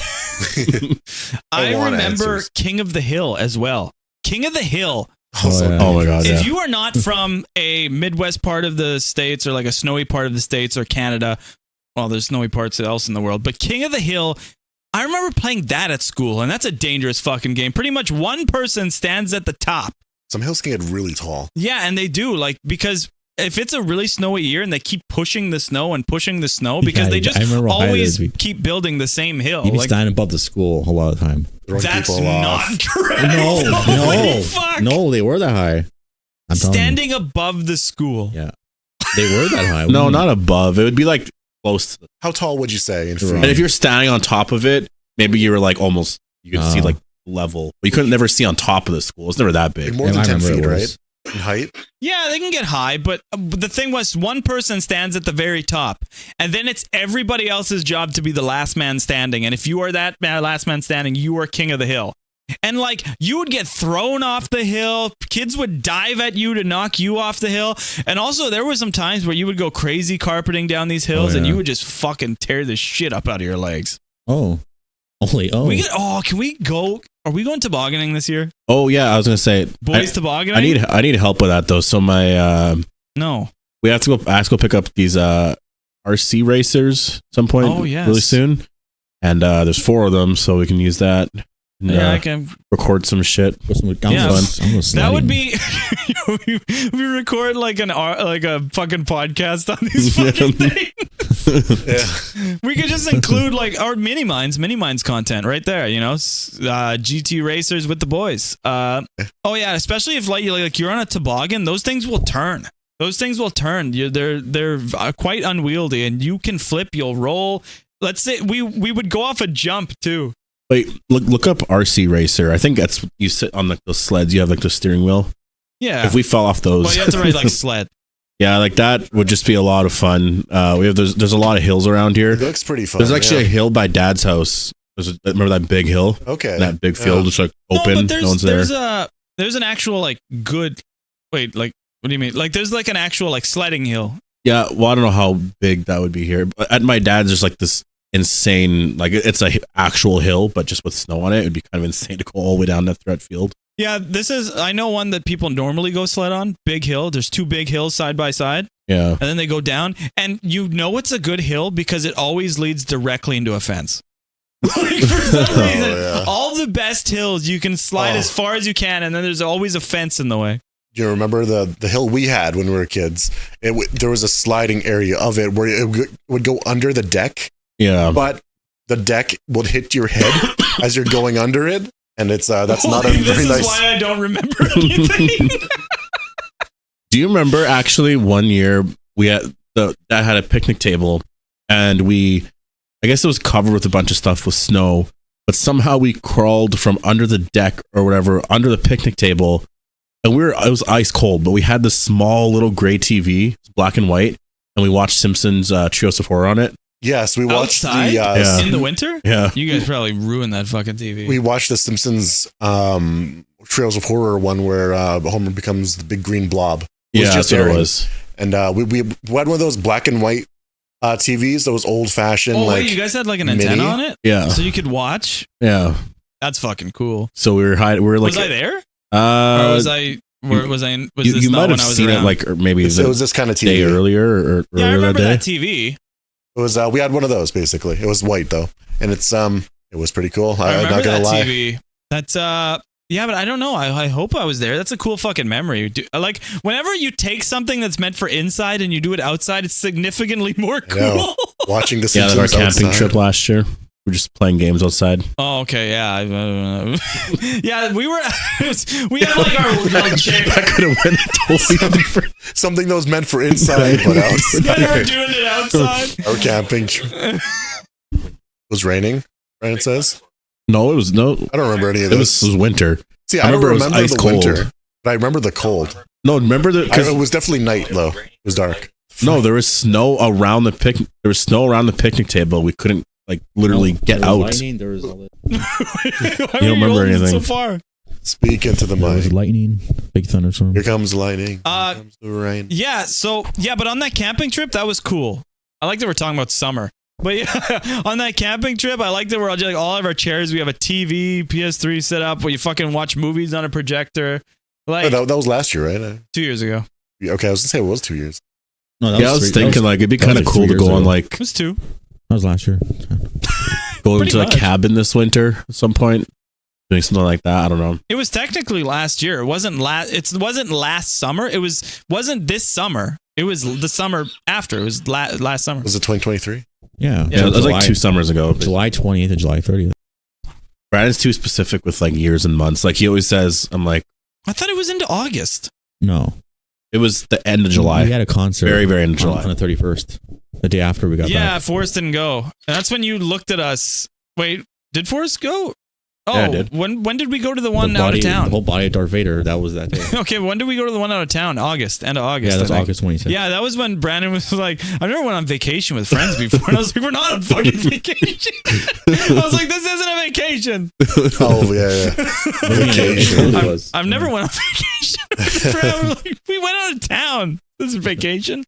I remember King of the Hill as well. King of the Hill. Oh my God. If you are not from a Midwest part of the States or a snowy part of the States or Canada, well, there's snowy parts else in the world, but King of the Hill, I remember playing that at school, and that's a dangerous fucking game. Pretty much one person stands at the top. Some hills can get really tall. Yeah, and they do, because if it's a really snowy year and they keep pushing the snow because they just always keep building the same hill. You'd be standing above the school a lot of the time. That's not correct. No, they were that high. Standing above the school. Yeah, they were that high. No, not above. It would be close to How tall would you say in feet? And if you're standing on top of it, maybe you were almost, you could see level. But you couldn't never see on top of the school. It's never that big. More than 10 feet, right? In height? Yeah, they can get high, but the thing was, one person stands at the very top, and then it's everybody else's job to be the last man standing. And if you are that last man standing, you are king of the hill. And like you would get thrown off the hill. Kids would dive at you to knock you off the hill. And also there were some times where you would go crazy carpeting down these hills and you would just fucking tear the shit up out of your legs. Oh. Can we go? Are we going tobogganing this year? Oh yeah, I was gonna say Boys tobogganing. I need help with that though. So my no. We have to go pick up these RC racers at some point really soon. And there's 4 of them, so we can use that. And, I can record some shit. That would be we record like a fucking podcast on these fucking things. We could just include like our mini mines content right there, you know, GT racers with the boys. Especially if like you're on a toboggan, those things will turn. They're quite unwieldy, and you can flip. You'll roll. Let's say we would go off a jump too. Wait, look up RC Racer. I think that's you sit on like those sleds. You have like the steering wheel. Yeah. If we fell off those, well, you have to ride like sled. Yeah, like that would just be a lot of fun. There's a lot of hills around here. It looks pretty fun. There's actually a hill by Dad's house. Remember that big hill? Okay. That big field, just like open. No one's there. There's an actual like good. Wait, like what do you mean? Like there's like an actual like sledding hill. Yeah. Well, I don't know how big that would be here. But at my dad's, there's like this insane, like it's a actual hill, but just with snow on it. It'd be kind of insane to go all the way down that threat field. Yeah, I know one that people normally go sled on. Big hill. There's 2 big hills side by side. Yeah. And then they go down. And you know it's a good hill because it always leads directly into a fence. Like for some reason, all the best hills, you can slide as far as you can, and then there's always a fence in the way. You remember the hill we had when we were kids? There was a sliding area of it where it would go under the deck. Yeah. But the deck would hit your head as you're going under it. And it's that's not a very nice. This is why I don't remember anything. Do you remember actually one year we had Dad had a picnic table, and I guess it was covered with a bunch of stuff with snow, but somehow we crawled from under the deck or whatever under the picnic table, and it was ice cold, but we had this small little gray TV, black and white, and we watched Simpsons Trios of Horror on it. Yes, we watched outside in the winter. Yeah, you guys probably ruined that fucking TV. We watched the Simpsons Trails of Horror one where Homer becomes the big green blob. That's what it was. And we had one of those black and white TVs, those old fashioned. Oh wait, you guys had like an antenna on it? Yeah, so you could watch. Yeah, that's fucking cool. So we were like, was I there? Or was I? Was this you not might have seen around? it like, or maybe it was this kind of TV day earlier or yeah, I remember that day. That TV. It was we had one of those basically. It was white though, and it was pretty cool. I'm not gonna lie. TV. That's yeah, but I don't know. I hope I was there. That's a cool fucking memory. Like whenever you take something that's meant for inside and you do it outside, it's significally more cool. Watching the Simpsons our camping trip last year. We're just playing games outside. Oh, okay, yeah. Yeah, we were. We had like our chair. That could have been totally different. Something that was meant for inside, but outside. Yeah, we were doing it outside. Our camping trip. It was raining, Brian says. No, it was no. I don't remember any of this. It was winter. See, I don't remember it was ice the cold. winter, but I remember the cold. No, remember it was definitely night though. It was dark. No, there was snow around the picnic. There was snow around the picnic table. We couldn't literally get out. Lightning, there was all that. You don't remember anything so far. Speak into the There mic. was lightning, big thunderstorm. Here comes lightning. Here comes the rain. Yeah. So yeah, but on that camping trip, that was cool. I like that we're talking about summer. But yeah, on that camping trip, I like that we're all of our chairs. We have a TV, PS3 set up where you fucking watch movies on a projector. Like that was last year, right? 2 years ago. Okay, I was gonna say it was 2 years. No, I was thinking like it'd be kind of cool to go on like. It was 2. That was last year. Go into a cabin this winter at some point, doing something like that. I don't know. It was technically last year. It wasn't last summer. Wasn't this summer. It was the summer after. It was last summer. Was it 2023? Yeah, it was like 2 summers ago. July 20th and July 30th. Brandon's too specific with like years and months. Like he always says, I'm like, I thought it was into August. No, it was the end of July. We had a concert very end of July on the 31st. The day after we got back. Yeah, Forrest didn't go. And that's when you looked at us. Wait, did Forrest go? Oh, Yeah, I did. when did we go to the one the out body, of town? The whole body of Darth Vader. That was that day. Okay, when did we go to the one out of town? End of August. Yeah, that's I think. August 26th. Yeah, that was when Brandon was like, I never went on vacation with friends before. And I was like, we're not on fucking vacation. I was like, this isn't a vacation. Oh, yeah. Vacation. I've never went on vacation with friends. Like, we went out of town. This is vacation.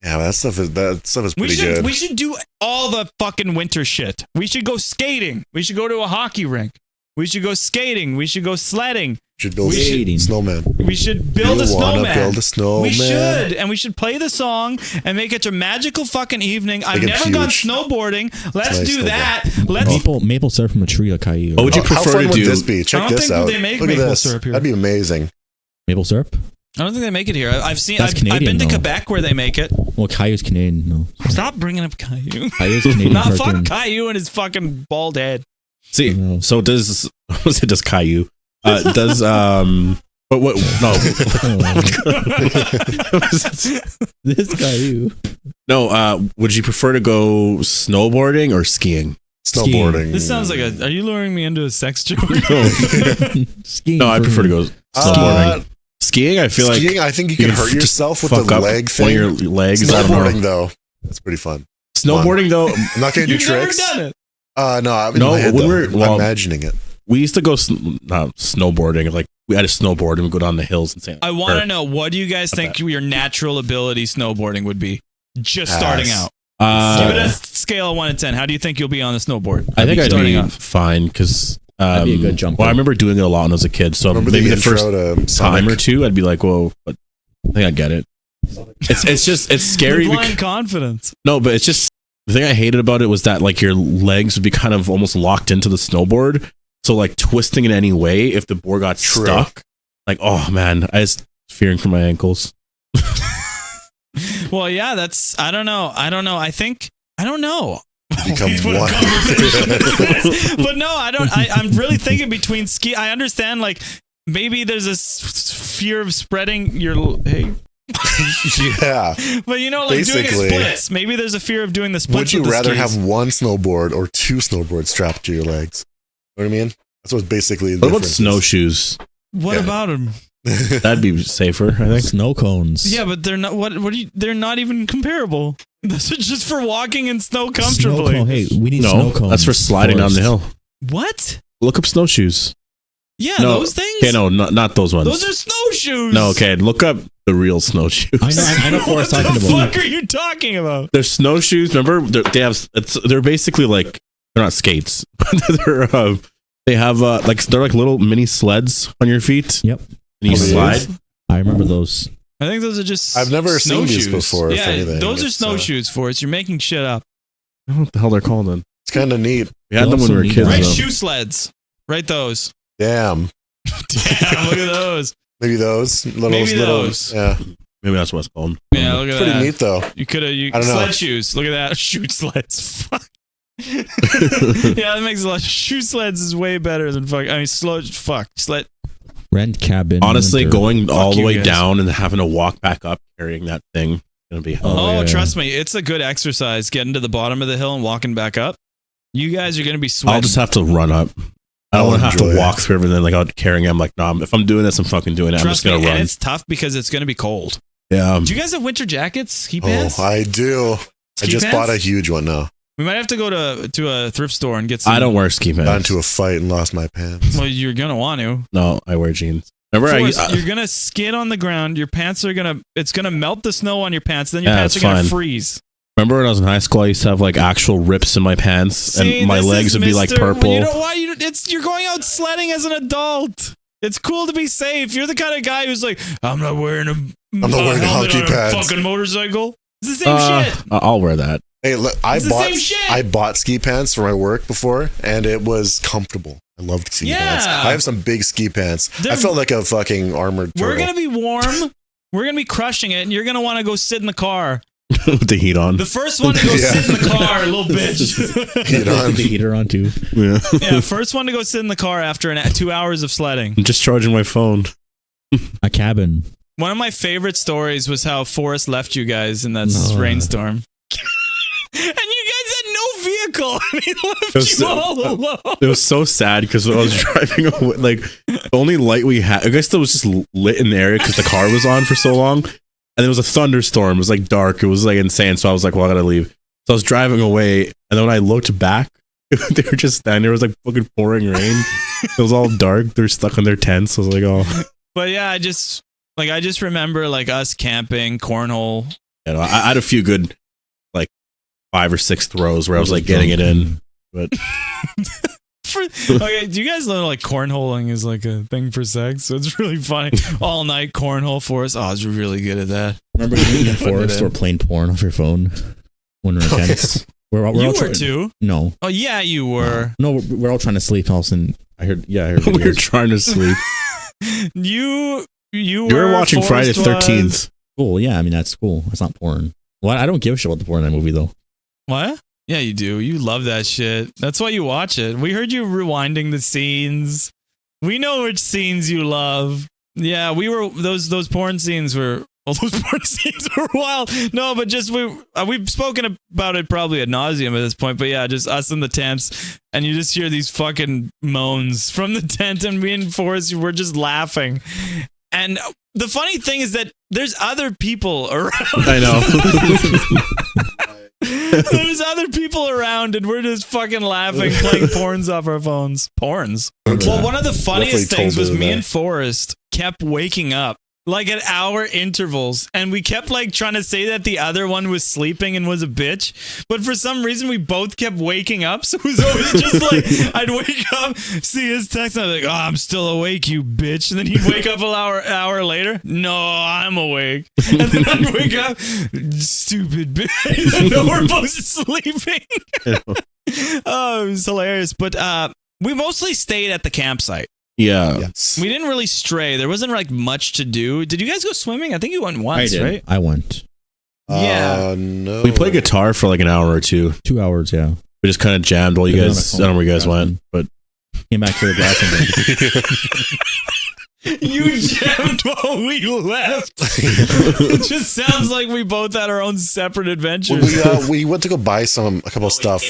Yeah, that stuff is pretty good. We should do all the fucking winter shit. We should go skating. We should go to a hockey rink. We should go skating. We should go sledding. Should build a snowman. We should build a snowman. Build a snowman. We should, and we should play the song and make it a magical fucking evening. I've never gone snowboarding. Let's do that. Let's maple syrup from a tree, like Caillou. What would you prefer how fun to would do? this be? Check this out. They make Look at maple this. syrup here. That'd be amazing. Maple syrup? I don't think they make it here. I've Canadian, been to though. Quebec where they make it. Well, Caillou's Canadian, no. Stop bringing up Caillou. Caillou's Canadian. Not cartoon. fuck Caillou and his fucking bald head. See, so does does Caillou? Does what? No, This Caillou. no. Would you prefer to go snowboarding or skiing? Snowboarding. This sounds like a. Are you luring me into a sex joke? Skiing. No, I prefer to go snowboarding. Skiing, I feel like skiing, I think you can hurt just yourself with fuck the up leg one thing. of your legs. I don't Snowboarding know. though, that's pretty fun. Snowboarding though, I'm not gonna do You've tricks. never done it. No, I'm in No, my head, when though. we're- I'm imagining it. we used to go snowboarding. Like we had a snowboard and we go down the hills and say. I want to know, what do you guys think your natural ability snowboarding would be? Just starting out. Give it a scale of 1 to 10. How do you think you'll be on the snowboard? I think I'd starting be off. fine because That'd be a good jump. Well, I remember doing it a lot when I was a kid. So Remember maybe the intro first to time Sonic? or two, I'd be like, "Whoa!" But I think I get it. It's scary. Blind confidence. No, but it's just the thing I hated about it was that like your legs would be kind of almost locked into the snowboard. So like twisting in any way, if the board got stuck, like oh man, I was fearing for my ankles. Well, yeah, that's. I don't know. I don't know. Become What a one. conversation this is. But no, I don't. I'm really thinking between ski. I understand, like maybe there's a fear of spreading your. Hey. Yeah. But you know, like Basically. doing splits. Maybe there's a fear of doing the splits. Would you with the rather skis. have one snowboard or two snowboards strapped to your legs? You know what I mean? That's what basically the What about difference is. snowshoes? What Yeah. about them? That'd be safer, I think. Snow cones. Yeah, but they're not. What do you? They're not even comparable. This is just for walking in snow comfortably. Snow cone. Hey, we need snow No, cones. that's for sliding down the hill. What? Look up snowshoes. Yeah, No. those things. Okay, no, not those ones. Those are snowshoes. No, okay, look up the real snowshoes. I know what What talking the about. fuck are you talking about? They're snowshoes. Remember, they're basically like they're not skates, but they have they're like little mini sleds on your feet. Yep. And you Oh, slide. really? I remember those. I think those are just. I've never seen these snowshoes. before, if Yeah, anything. those are It's, snowshoes for us. You're making shit up. I don't know what the hell they're called then. It's kind of neat. We had They them when we were also kids. need- Right, though. shoe sleds. Right, those. Damn. Damn, look at those. Maybe those. Little, Maybe little, those. Yeah. Maybe that's what it's called. Yeah, look at Pretty that. neat, though. You could have. I don't know. Sled shoes. Look at that. Shoe sleds. Fuck. Yeah, that makes a lot. Shoe sleds is way better than fuck. I mean, sled. Rent cabin. Honestly, winter. going all the you way guys. down and having to walk back up carrying that thing is gonna be hell. Oh, yeah. trust me, it's a good exercise getting to the bottom of the hill and walking back up. You guys are gonna be sweating. I'll just have to run up. I don't I'll want to have to enjoy it. walk through everything like out carrying it. I'm like, no, if I'm doing this, I'm fucking doing it. I'm Trust just gonna me, and run. it's tough because it's gonna be cold. Yeah. Do you guys have winter jackets, ski pants? Oh, I do. Ski I just pants? bought a huge one now. We might have to go to a thrift store and get some. I don't wear ski Got pants. into a fight and lost my pants. Well, you're gonna want to. No, I wear jeans. Remember, Forrest, you're gonna skid on the ground. Your pants are gonna. It's gonna melt the snow on your pants. Then your Yeah, pants are it's gonna fine. freeze. remember when I was in high school, I used to have like actual rips in my pants, See, and my this legs is would be like Mr. purple. You know why? You're going out sledding as an adult. It's cool to be safe. You're the kind of guy who's like, I'm not wearing a wearing helmet hockey on pads. a fucking motorcycle. It's the same shit. I'll wear that. Hey, look, It's the same shit. I bought ski pants for my work before, and it was comfortable. I loved ski pants. Yeah. I have some big ski pants. They're- I felt like a fucking armored turtle. We're gonna be warm. We're gonna be crushing it, and you're gonna want to go sit in the car. With the heat on. The first one to go Yeah. sit in the car, little bitch. Heat on. the heater on too. Yeah. Yeah, first one to go sit in the car after 2 hours of sledding. I'm just charging my phone. A cabin. One of my favorite stories was how Forrest left you guys in that No. rainstorm. And you guys had no vehicle and he left you all alone. It was so sad because I was driving away. Like, the only light we had, I guess it was just lit in the area because the car was on for so long. And there was a thunderstorm. It was like dark. It was like insane. So I was like, well, I gotta leave. So I was driving away. And then when I looked back, they were just standing there. It was like fucking pouring rain. It was all dark. They're stuck in their tents. I was like, oh. But yeah, I just remember like us camping, cornhole. You know, I had a few good, like 5 or 6 throws where I was like getting it in. But okay, do you guys know like cornholing is like a thing for sex? So it's really funny. All night cornhole for us. Oh, I was really good at that. Remember being in the forest or playing porn off your phone when we're in tents? We're You all were too. No. Oh yeah, you were. No, we're all trying to sleep. All of a sudden, I heard. we were trying to sleep. You were watching Friday the 13th. Cool. Yeah, I mean that's cool. That's not porn. Well, I don't give a shit about the porn in that movie though. What? Yeah, you do. You love that shit. That's why you watch it. We heard you rewinding the scenes. We know which scenes you love. Yeah, we were those porn scenes were. Well, those porn scenes were wild. No, but just we've spoken about it probably ad nauseum at this point. But yeah, just us in the tents, and you just hear these fucking moans from the tent, and me and Forrest we're just laughing. And the funny thing is that there's other people around. I know. There's other people around, and we're just fucking laughing, playing porns off our phones. Porns. Well, one of the funniest things was me and Forrest kept waking up like at hour intervals, and we kept like trying to say that the other one was sleeping and was a bitch, but for some reason we both kept waking up, so it was always just like I'd wake up, see his text, and I'd be like, oh, I'm still awake, you bitch, and then he'd wake up an hour later, no, I'm awake, and then I'd wake up, stupid bitch, and then we're both sleeping. Oh, it was hilarious. But we mostly stayed at the campsite. Yeah. Yes. We didn't really stray. There wasn't like much to do. Did you guys go swimming? I think you went once, I did. right? I went. Yeah. No. We played guitar for like an hour or two. 2 hours. Yeah. We just kind of jammed while you guys, I don't know where you guys went, but Came back to the glass and You jammed while we left. It just sounds like we both had our own separate adventures. We went to go buy a couple of stuff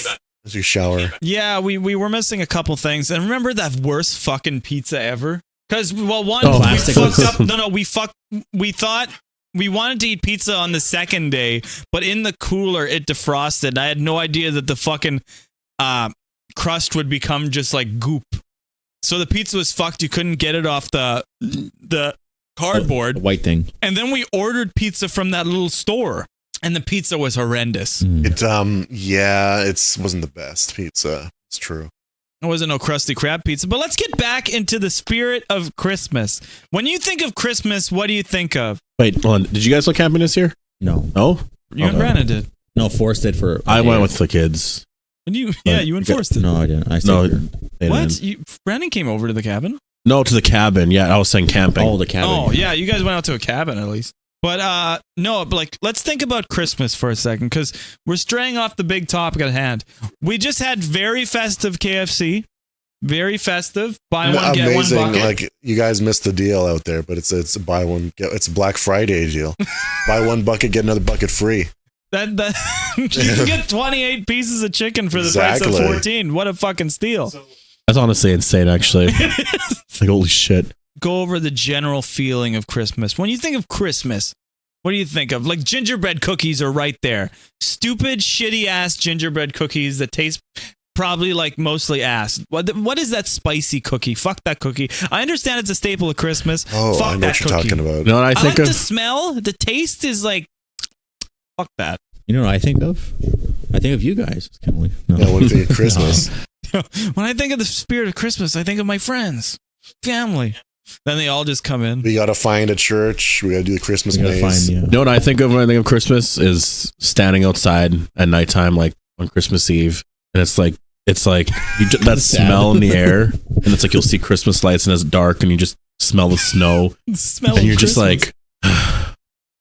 as we shower. Yeah, we were missing a couple things. And remember that worst fucking pizza ever? Because, well, one, Oh, we plastic fucked ones. up. We thought we wanted to eat pizza on the second day, but in the cooler, it defrosted. I had no idea that the fucking crust would become just like goop. So the pizza was fucked. You couldn't get it off the cardboard. the white thing. And then we ordered pizza from that little store, and the pizza was horrendous. It wasn't the best pizza. It's true. It wasn't no crusty crab pizza. But let's get back into the spirit of Christmas. When you think of Christmas, what do you think of? wait, hold on. Did you guys go camping this year? No. No? You and Brandon did. No, Forrest did for. I went with the kids. And you enforced it. No, I didn't. I stayed No, here. they What? didn't. Brandon came over to the cabin? No, to the cabin. Yeah, I was saying camping. Oh, the cabin. Oh, yeah. You guys went out to a cabin at least. But no, but like, let's think about Christmas for a second, because we're straying off the big topic at hand. We just had very festive KFC. Very festive. Buy one, get one Amazing. bucket. Like, you guys missed the deal out there, but it's a buy one, it's a Black Friday deal. Buy one bucket, get another bucket free. That you can get 28 pieces of chicken for the price of Exactly. 14. What a fucking steal. That's honestly insane, actually. It's like, holy shit. Go over the general feeling of Christmas. When you think of Christmas, what do you think of? Like, gingerbread cookies are right there. Stupid, shitty ass gingerbread cookies that taste probably like mostly ass. What is that spicy cookie? Fuck that cookie. I understand it's a staple of Christmas. Oh, Fuck I know that what you're cookie. talking about. You know what I I think like of? the smell. The taste is like, fuck that. You know what I think of? I think of you guys. It's kind of like, no. Yeah, what do you think of Christmas? When I think of the spirit of Christmas, I think of my friends, family. Then they all just come in. We gotta find a church. We gotta do the Christmas We gotta maze. find, yeah. You know what I think of when I think of Christmas is standing outside at nighttime, like on Christmas Eve, and it's like that smell in the air, and it's like you'll see Christmas lights and it's dark, and you just smell the snow, Smell and of you're just Christmas. like, I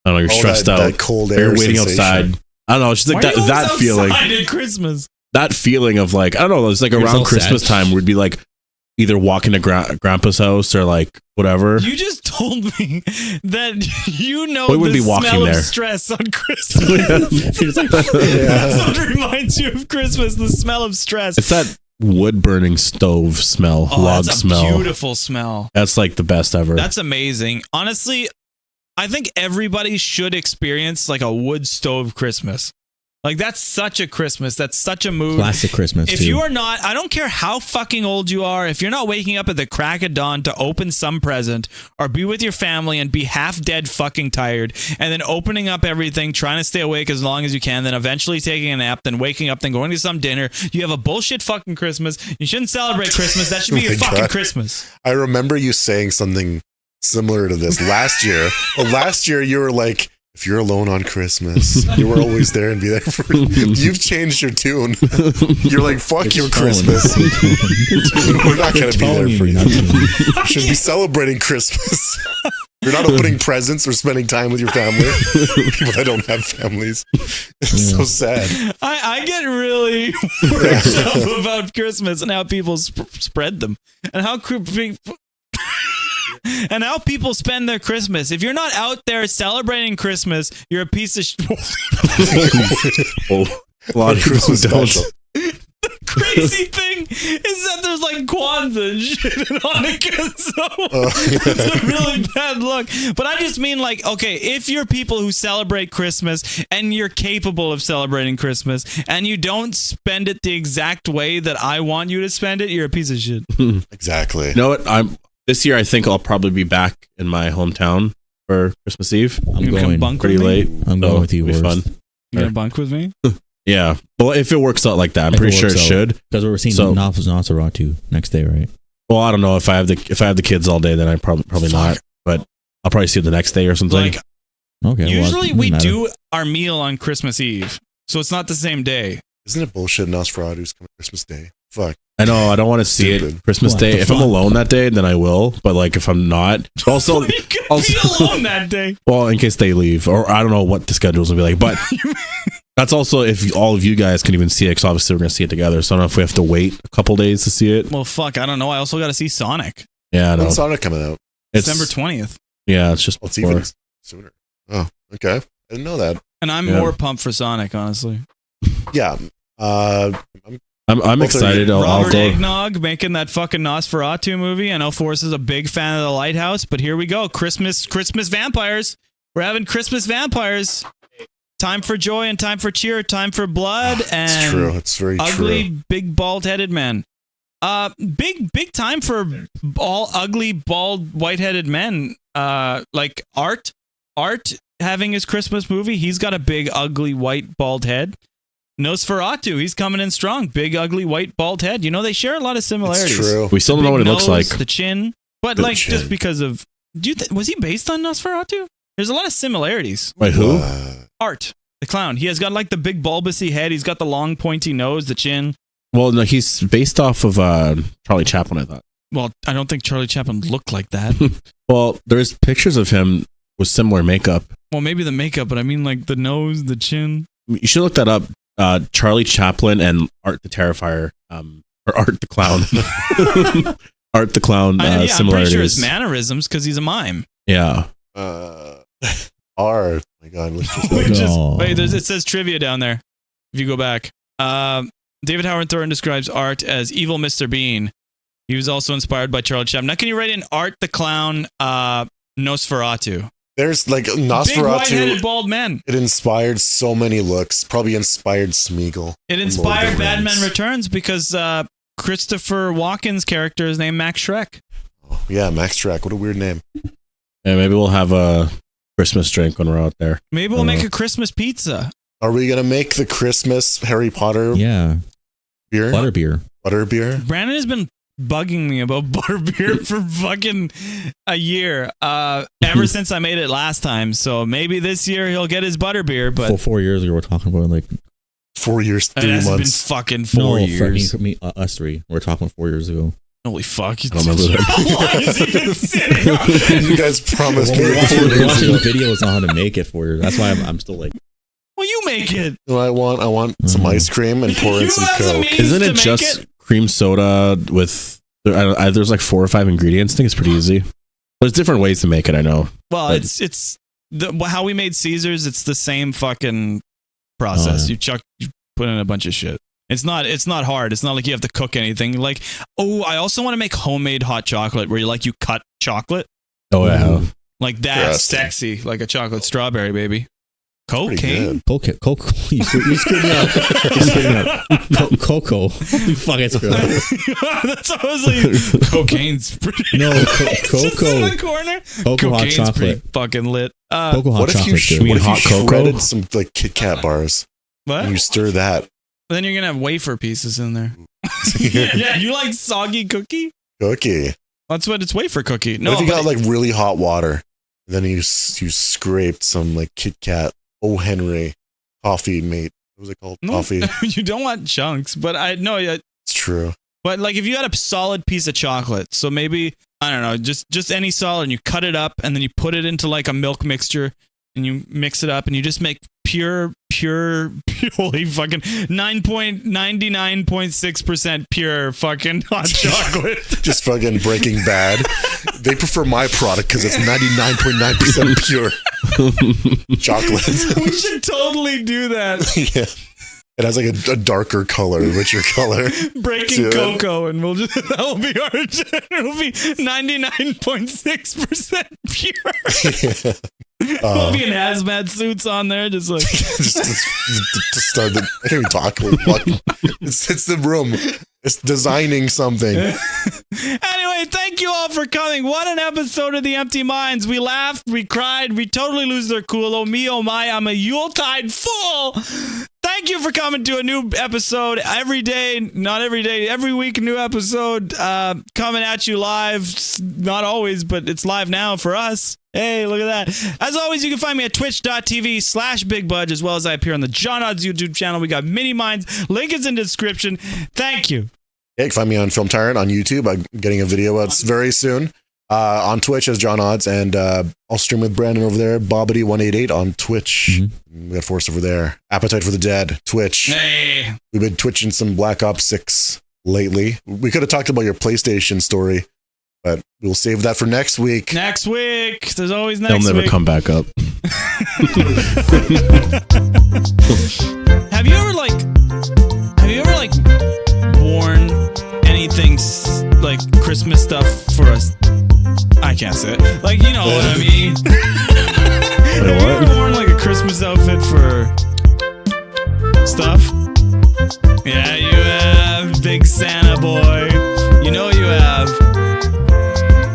don't know, you're stressed that, out. That cold Or air. you're waiting sensation. outside. I don't know. It's just like Why are you that always feeling. outside at Christmas. That feeling of like, I don't know. It's like You're around so Christmas sad. time, we'd be like, either walking to grandpa's house or like whatever. You just told me that you know We would the be walking smell there. of stress on Christmas. That's what reminds you of Christmas, the smell of stress. It's that wood burning stove smell, log that's a smell. beautiful smell. That's like the best ever. That's amazing. Honestly, I think everybody should experience like a wood stove Christmas. Like that's such a Christmas. That's such a mood. Classic Christmas. If you are not, I don't care how fucking old you are, if you're not waking up at the crack of dawn to open some present or be with your family and be half dead fucking tired and then opening up everything, trying to stay awake as long as you can, then eventually taking a nap, then waking up, then going to some dinner, you have a bullshit fucking Christmas. You shouldn't celebrate Christmas. That should be Oh your my fucking God. Christmas. I remember you saying something similar to this last year. Well, last year you were like, if you're alone on Christmas, you were always there and be there for you. You've changed your tune. You're like, fuck your Christmas. We're not going to be there for you. You should be celebrating Christmas. You're not opening presents or spending time with your family. People that don't have families. It's so sad. I get really worked up about Christmas and how people spread them and how and how people spend their Christmas. If you're not out there celebrating Christmas, you're a piece of A lot of Christmas special. The crazy thing is that there's like Kwanzaa and shit in Hanukkah, so it's a really bad look. But I just mean like, okay, if you're people who celebrate Christmas and you're capable of celebrating Christmas and you don't spend it the exact way that I want you to spend it, you're a piece of shit. Exactly. You know what? This year I think I'll probably be back in my hometown for Christmas Eve. I'm You come going. bunk Pretty with me? late. I'm so going with you. it'll be Worst. fun. You gonna bunk with me? Yeah. Well, if it works out like that, I'm pretty sure it should. Because we're seeing So- Nosferatu next day, right? Well, I don't know if I have the kids all day, then I probably not. But I'll probably see it the next day or something. Like Okay. usually well, we it doesn't do our meal on Christmas Eve, so it's not the same day. Isn't it bullshit Nosferatu's coming Christmas Day? Fuck. I know I don't want to see Stupid. it Christmas What Day. the If I'm fuck? alone that day, then I will. But like if I'm not, also, You could also- be alone that day. well, in case they leave, or I don't know what the schedule's gonna be like. But that's also if all of you guys can even see it, because obviously we're gonna see it together. So I don't know if we have to wait a couple days to see it. Well, fuck, I don't know. I also got to see Sonic, Yeah, I know. When's Sonic coming out? It's December 20th, Yeah, it's just Well, it's before. even sooner. Oh, okay. I didn't know that. and I'm Yeah. more pumped for Sonic, honestly. Yeah. I'm excited. I'll Robert go. Eggnog making that fucking Nosferatu movie. I know Forrest is a big fan of The Lighthouse, but here we go. Christmas vampires. We're having Christmas vampires. Time for joy and time for cheer, time for blood and It's true. It's very ugly, true. big, bald-headed men. Big time for all ugly, bald, white-headed men. Like Art having his Christmas movie. He's got a big, ugly, white, bald head. Nosferatu, he's coming in strong. Big, ugly, white, bald head. You know, they share a lot of similarities. It's true. We still don't know what it Big looks nose, like. The chin. But The like just chin. because of was he based on Nosferatu? There's a lot of similarities. Wait, who? Art, the clown. He has got like the big bulbousy head. He's got the long pointy nose, the chin. Well, no, he's based off of Charlie Chaplin, I thought. Well, I don't think Charlie Chaplin looked like that. Well, there's pictures of him with similar makeup. Well, maybe the makeup, but I mean like the nose, the chin. You should look that up. Charlie Chaplin and Art the Terrifier, or Art the Clown. Art the Clown I'm pretty similarities. sure his mannerisms because he's a mime. Yeah. R. My God. Let's just Which is, Oh. wait, it says trivia down there. If you go back, David Howard Thornton describes Art as evil Mr. Bean. He was also inspired by Charlie Chaplin. Now, can you write in Art the Clown, Nosferatu? There's like Big white-headed Nosferatu. bald man. It inspired so many looks. Probably inspired Smeagol. It from Lord of inspired the Batman Rings. Returns because Christopher Walken's character is named Max Schreck. Oh, yeah, Max Track. What a weird name. Yeah, maybe we'll have a Christmas drink when we're out there. Maybe we'll make a Christmas pizza. Are we gonna make the Christmas Harry Potter Yeah. beer? Butterbeer. Butter beer. Brandon has been bugging me about butterbeer for fucking a year. Ever since I made it last time. So maybe this year he'll get his butterbeer, but 4 years ago, we're talking about like 4 years, it 3 hasn't been months. fucking 4 years. us three. We're talking 4 years ago. Holy fuck! I don't remember that. How long has he been sitting on? You guys promised me We're 4 watching, years ago. videos on how to make it 4 years. That's why I'm still like, Well, you make it. No, I want some ice cream and pour in You some have some Coke. means Isn't to it make just it? cream soda with There's like 4 or 5 ingredients. I think it's pretty easy. There's different ways to make it. I know. Well, But- it's how we made Caesars. It's the same fucking process. Oh, yeah. You put in a bunch of shit. It's not hard. It's not like you have to cook anything. Like, I also want to make homemade hot chocolate where you cut chocolate. Oh yeah. Like that's Interesting. sexy, like a chocolate strawberry, baby. Pretty Cocaine. good. Coco. You screwed me up. You screwed me up. Coco. You fucking screwed up. That's honestly cocaine's pretty. No, It's just in Coco. the corner. Coco hot Cocaine's chocolate. pretty fucking lit. Coco hot What if you, chocolate, dude. mean what if you hot cocoa? shredded some like Kit Kat bars What? and you stir that? Then you're gonna have wafer pieces in there. Yeah, you like soggy cookie? Cookie. That's what it's wafer cookie. No, What if you got but- like really hot water, and then you scraped some like Kit Kat O. Henry coffee mate. What was it called? no, Coffee. you don't want chunks, but I know. Yeah, It's true. but like if you had a solid piece of chocolate, so maybe I don't know, just any solid, and you cut it up, and then you put it into like a milk mixture, and you mix it up, and you just make pure holy fucking 99.6% pure fucking hot chocolate. Just fucking Breaking Bad. They prefer my product because it's 99.9% pure chocolate. We should totally do that. Yeah. It has like a darker color, richer color. Breaking Do it. cocoa, and we'll just that will be our. It'll be 99.6% pure. We'll be in hazmat suits on there, just like just to start the, I can't even talk. Fuck. It's the room. It's designing something. Anyway, thank you all for coming. What an episode of The Empty Minds. We laughed, we cried, we totally lose their cool. Oh me, oh my, I'm a Yuletide fool. Thank you for coming to a new episode every day. Not every day, every week, a new episode coming at you live. Not always, but it's live now for us. Hey, look at that. As always, you can find me at twitch.tv/BigBudge, as well as I appear on the John Odds YouTube channel. We got Mini Minds. Link is in the description. Thank you. Yeah, you can find me on Film Tyrant on YouTube. I'm getting a video out very soon. On Twitch as John Odds, and I'll stream with Brandon over there, Bobbity188 on Twitch. We got Force over there. Appetite for the Dead, Twitch. Hey. We've been twitching some Black Ops 6 lately. We could have talked about your PlayStation story, but we'll save that for next week. Next week. There's always next They'll never week. come back up. Have you ever worn anything like Christmas stuff for us? I can't say it. Like, you know what I mean? Have you ever worn like a Christmas outfit for stuff? Yeah, you have, big Santa boy. You know you have.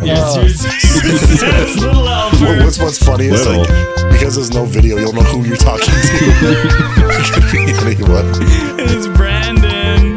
You're Santa's little elf. What's funny is like, because there's no video, you'll know who you're talking to. It could be anyone. It's Brandon.